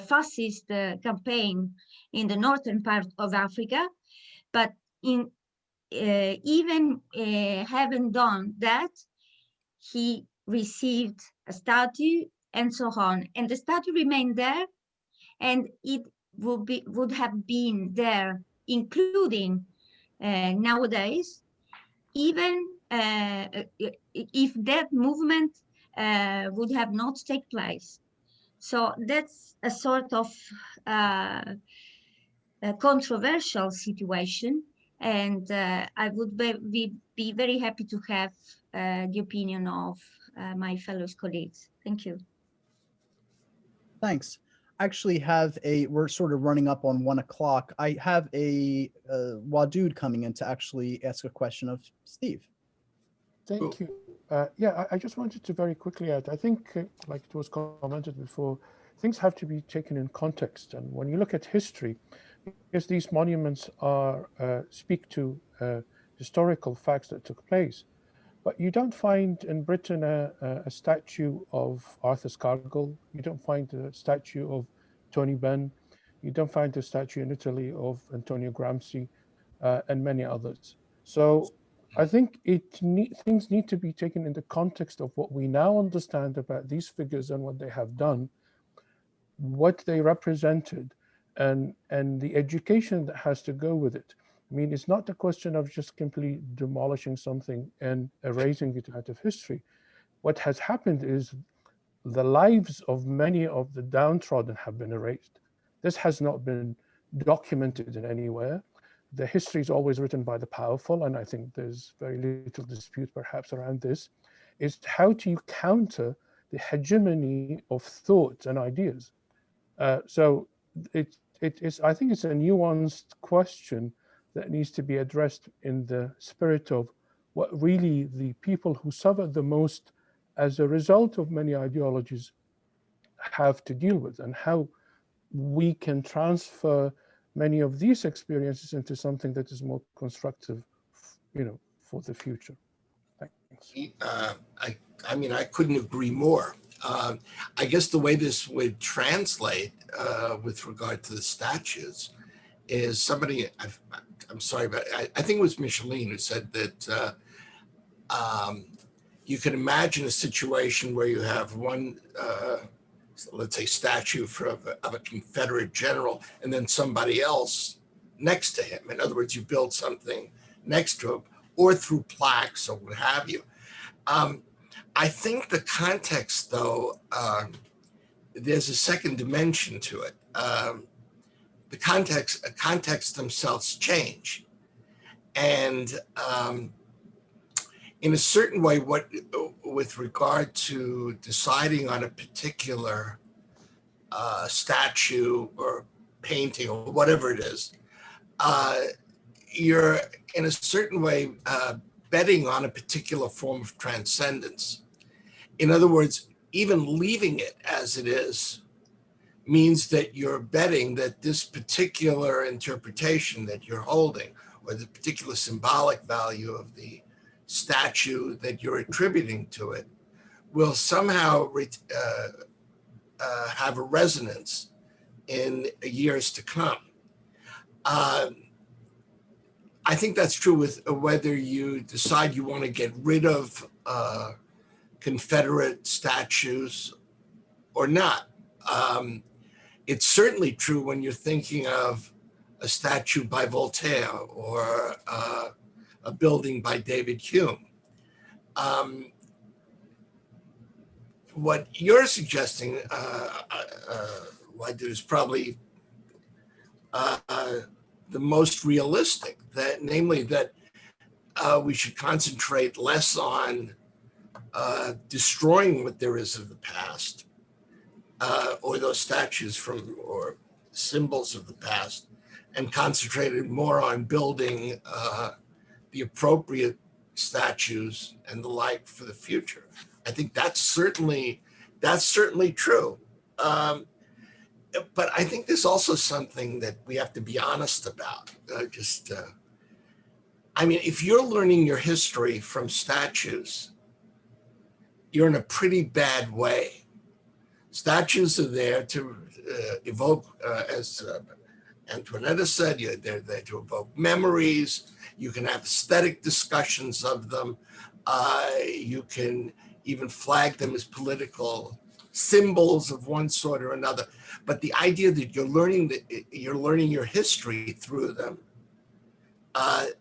fascist campaign in the northern part of Africa, but in even having done that, he received a statue and so on. And the statue remained there, and it would have been there, including nowadays, even if that movement would have not taken place. So that's a sort of a controversial situation, and I would be very happy to have the opinion of my fellow colleagues. Thank you. Thanks. I actually have we're sort of running up on 1 o'clock. I have a Wadud coming in to actually ask a question of Steve. Thank you. Yeah, I just wanted to very quickly add, I think, like it was commented before, things have to be taken in context. And when you look at history, because these monuments are speak to historical facts that took place, but you don't find in Britain a statue of Arthur Scargill. You don't find a statue of Tony Benn. You don't find a statue in Italy of Antonio Gramsci and many others. So I think things need to be taken in the context of what we now understand about these figures and what they have done, what they represented, and the education that has to go with it. I mean, it's not the question of just simply demolishing something and erasing it out of history. What has happened is the lives of many of the downtrodden have been erased. This has not been documented in anywhere. The history is always written by the powerful, and I think there's very little dispute perhaps around this, is how do you counter the hegemony of thoughts and ideas? So I think it's a nuanced question that needs to be addressed in the spirit of what really the people who suffer the most as a result of many ideologies have to deal with, and how we can transfer many of these experiences into something that is more constructive, for the future. Thanks. I mean, I couldn't agree more. I guess the way this would translate with regard to the statues is somebody, I'm sorry, but I think it was Micheline who said that you can imagine a situation where you have one, let's say, statue of a Confederate general, and then somebody else next to him. In other words, you build something next to him, or through plaques or what have you. I think the context, though, there's a second dimension to it. The context themselves change. And in a certain way, with regard to deciding on a particular statue or painting or whatever it is, you're in a certain way betting on a particular form of transcendence. In other words, even leaving it as it is means that you're betting that this particular interpretation that you're holding, or the particular symbolic value of the statue that you're attributing to it, will somehow have a resonance in years to come. I think that's true with whether you decide you want to get rid of Confederate statues or not. It's certainly true when you're thinking of a statue by Voltaire or a building by David Hume. What you're suggesting, Wadud, is probably the most realistic, that namely that we should concentrate less on destroying what there is of the past, or those statues from or symbols of the past, and concentrated more on building the appropriate statues and the like for the future. I think that's certainly true. But I think there's also something that we have to be honest about. I mean, if you're learning your history from statues, you're in a pretty bad way. Statues are there to evoke, as Antoinetta said, they're there to evoke memories. You can have aesthetic discussions of them. You can even flag them as political symbols of one sort or another. But the idea that you're learning your history through them,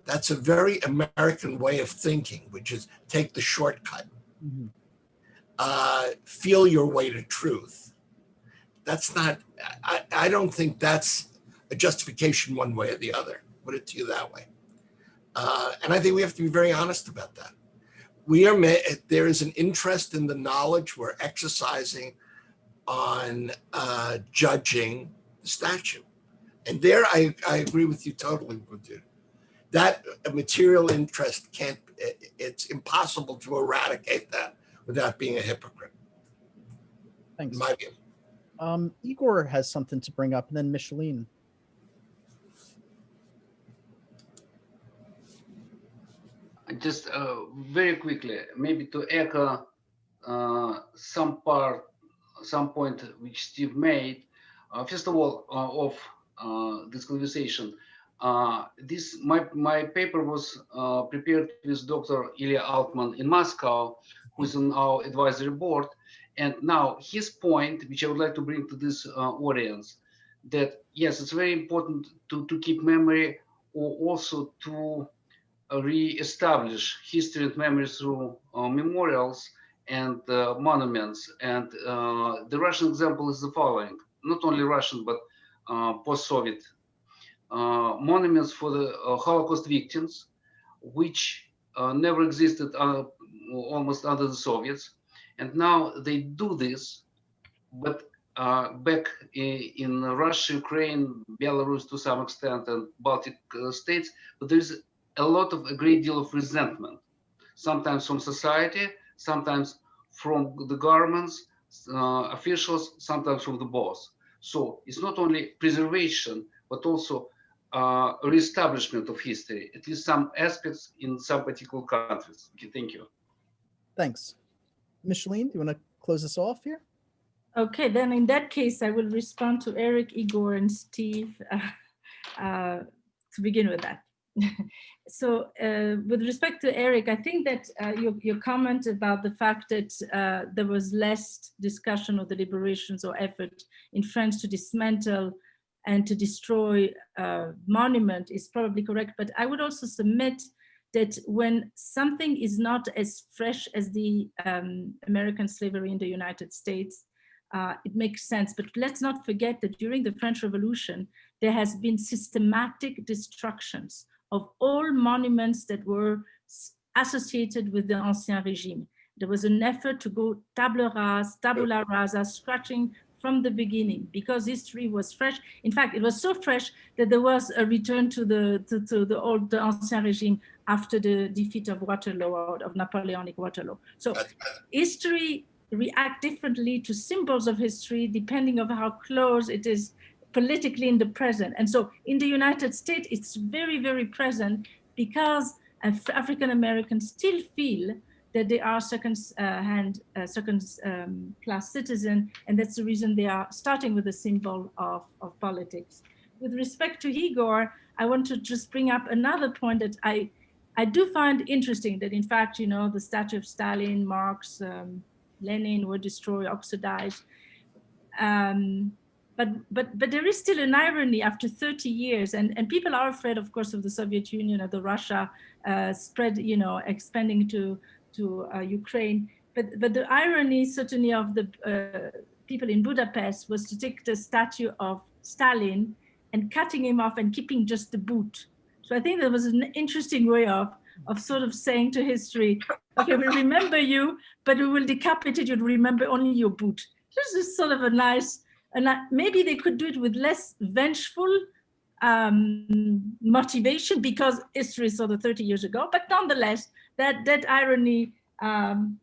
that's a very American way of thinking, which is take the shortcut, feel your way to truth. That's not, I don't think that's a justification one way or the other. Put it to you that way. And I think we have to be very honest about that. There is an interest in the knowledge we're exercising on judging the statue. And there I agree with you totally, Budu. That material interest it's impossible to eradicate that without being a hypocrite. Thanks. In my view. Igor has something to bring up, and then Micheline. Just very quickly, maybe to echo some point which Steve made. First of all, of this conversation, my paper was prepared with Dr. Ilya Altman in Moscow, who is on our advisory board. And now his point, which I would like to bring to this audience, that yes, it's very important to keep memory, or also to re-establish history and memory through memorials and monuments. And the Russian example is the following: not only Russian, but post-Soviet monuments for the Holocaust victims, which never existed almost under the Soviets. And now they do this, but back in Russia, Ukraine, Belarus to some extent, and Baltic states, but there's a great deal of resentment, sometimes from society, sometimes from the governments, officials, sometimes from the boss. So it's not only preservation, but also reestablishment of history, at least some aspects in some particular countries. Okay, thank you. Thanks. Micheline, do you want to close us off here? Okay, then in that case, I will respond to Eric, Igor, and Steve to begin with that. So with respect to Eric, I think that your comment about the fact that there was less discussion or deliberations or effort in France to dismantle and to destroy monument is probably correct, but I would also submit that when something is not as fresh as the American slavery in the United States, it makes sense. But let's not forget that during the French Revolution, there has been systematic destructions of all monuments that were associated with the Ancien Régime. There was an effort to go tabula rasa, scratching from the beginning, because history was fresh. In fact, it was so fresh that there was a return to the old Ancien Régime after the defeat of Waterloo, or of Napoleonic Waterloo. So history react differently to symbols of history depending on how close it is politically in the present. And so in the United States, it's very, very present because African Americans still feel that they are second class citizen, and that's the reason they are starting with the symbol of politics. With respect to Igor, I want to just bring up another point that I do find interesting, that in fact, you know, the statue of Stalin, Marx, Lenin were destroyed, oxidized. But there is still an irony after 30 years, and people are afraid, of course, of the Soviet Union or the Russia spread, you know, expanding to Ukraine. But the irony certainly of the people in Budapest was to take the statue of Stalin and cutting him off and keeping just the boot. So I think that was an interesting way of sort of saying to history, okay, we remember you, but we will decapitate you to remember only your boot. This is sort of a nice, and maybe they could do it with less vengeful motivation, because history is sort of 30 years ago, but nonetheless, that irony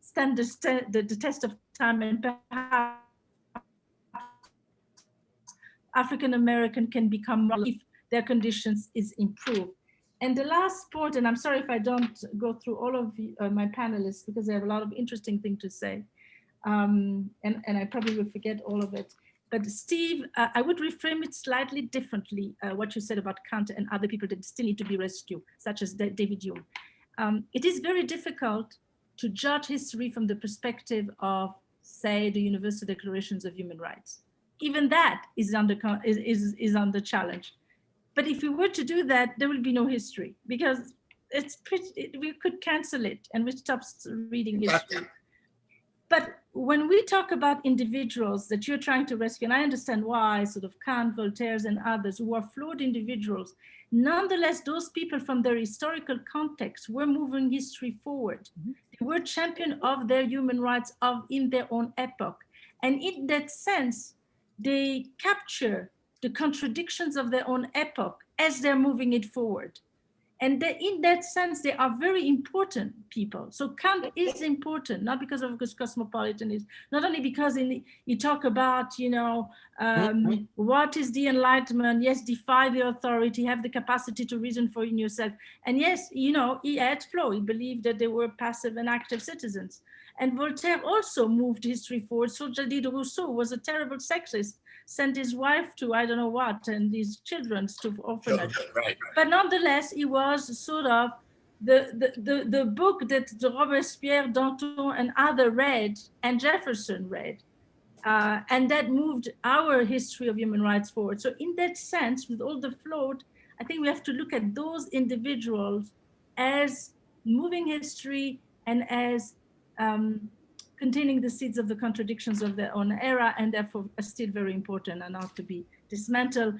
stand the test of time, and perhaps African American can become more if their conditions is improved. And the last point, and I'm sorry if I don't go through all of my panelists, because they have a lot of interesting things to say, and I probably will forget all of it. But Steve, I would reframe it slightly differently, what you said about Kant and other people that still need to be rescued, such as David Hume. It is very difficult to judge history from the perspective of, say, the Universal Declarations of Human Rights. Even that is under challenge. But if we were to do that, there will be no history, because we could cancel it and we stop reading history. But when we talk about individuals that you're trying to rescue, and I understand why, sort of Kant, Voltaire, and others who are flawed individuals, nonetheless, those people from their historical context were moving history forward. They were champion of their human rights in their own epoch. And in that sense, they capture the contradictions of their own epoch as they're moving it forward. And in that sense, they are very important people. So Kant is important, not because of his cosmopolitanism, not only because you talk about, you know, what is the Enlightenment? Yes, defy the authority, have the capacity to reason for yourself. And yes, you know, he had flaw. He believed that they were passive and active citizens. And Voltaire also moved history forward. So Jadid Rousseau was a terrible sexist, sent his wife to I don't know what, and his children to orphanage. Right. But nonetheless, he was sort of the book that Robespierre, Danton, and others read, and Jefferson read. And that moved our history of human rights forward. So in that sense, with all the float, I think we have to look at those individuals as moving history and as containing the seeds of the contradictions of their own era, and therefore are still very important and not to be dismantled.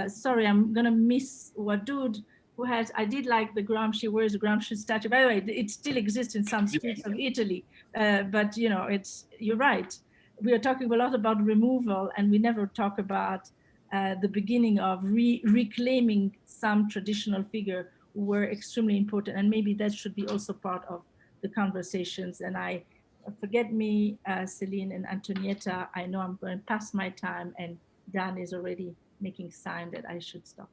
Sorry, I'm gonna miss Wadud, who has, I did like the Gramsci, where's the Gramsci statue? By the way, it still exists in some streets of Italy, but you know, you're right. We are talking a lot about removal, and we never talk about the beginning of reclaiming some traditional figure who were extremely important, and maybe that should be also part of the conversations. And I forget me, Celine and Antonietta, I know I'm going past my time, and Dan is already making sign that I should stop.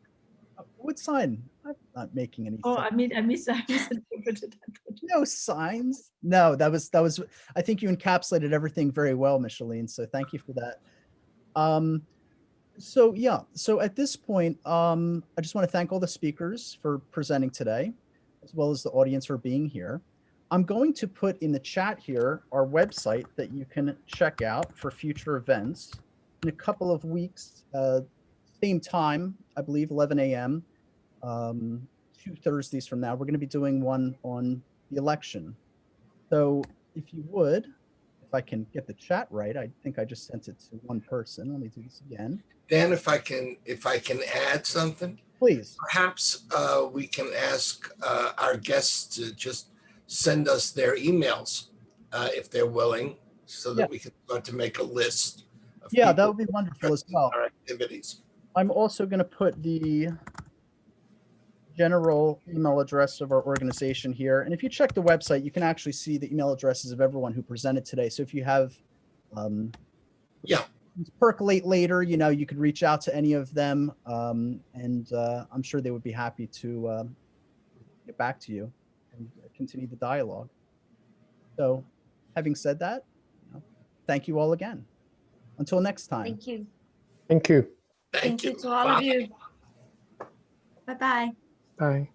What sign? I'm not making any. Oh, sign. I mean, I misinterpreted that. No signs. No, that was. I think you encapsulated everything very well, Micheline. So thank you for that. So yeah. So at this point, I just want to thank all the speakers for presenting today, as well as the audience for being here. I'm going to put in the chat here our website that you can check out for future events. In a couple of weeks, same time, I believe, 11 a.m., 2 Thursdays from now, we're going to be doing one on the election. So if you would, if I can get the chat right, I think I just sent it to one person. Let me do this again. Dan, if I can add something, Please. perhaps we can ask our guests to just send us their emails if they're willing, so that we can start to make a list of that would be wonderful as well. our activities. I'm also going to put the general email address of our organization here. And if you check the website, you can actually see the email addresses of everyone who presented today. So if you have percolate later, you know, you could reach out to any of them, and I'm sure they would be happy to get back to you and continue the dialogue. So having said that, thank you all again. Until next time. Thank you. Thank you. Thank you to all of you. Bye-bye. Bye.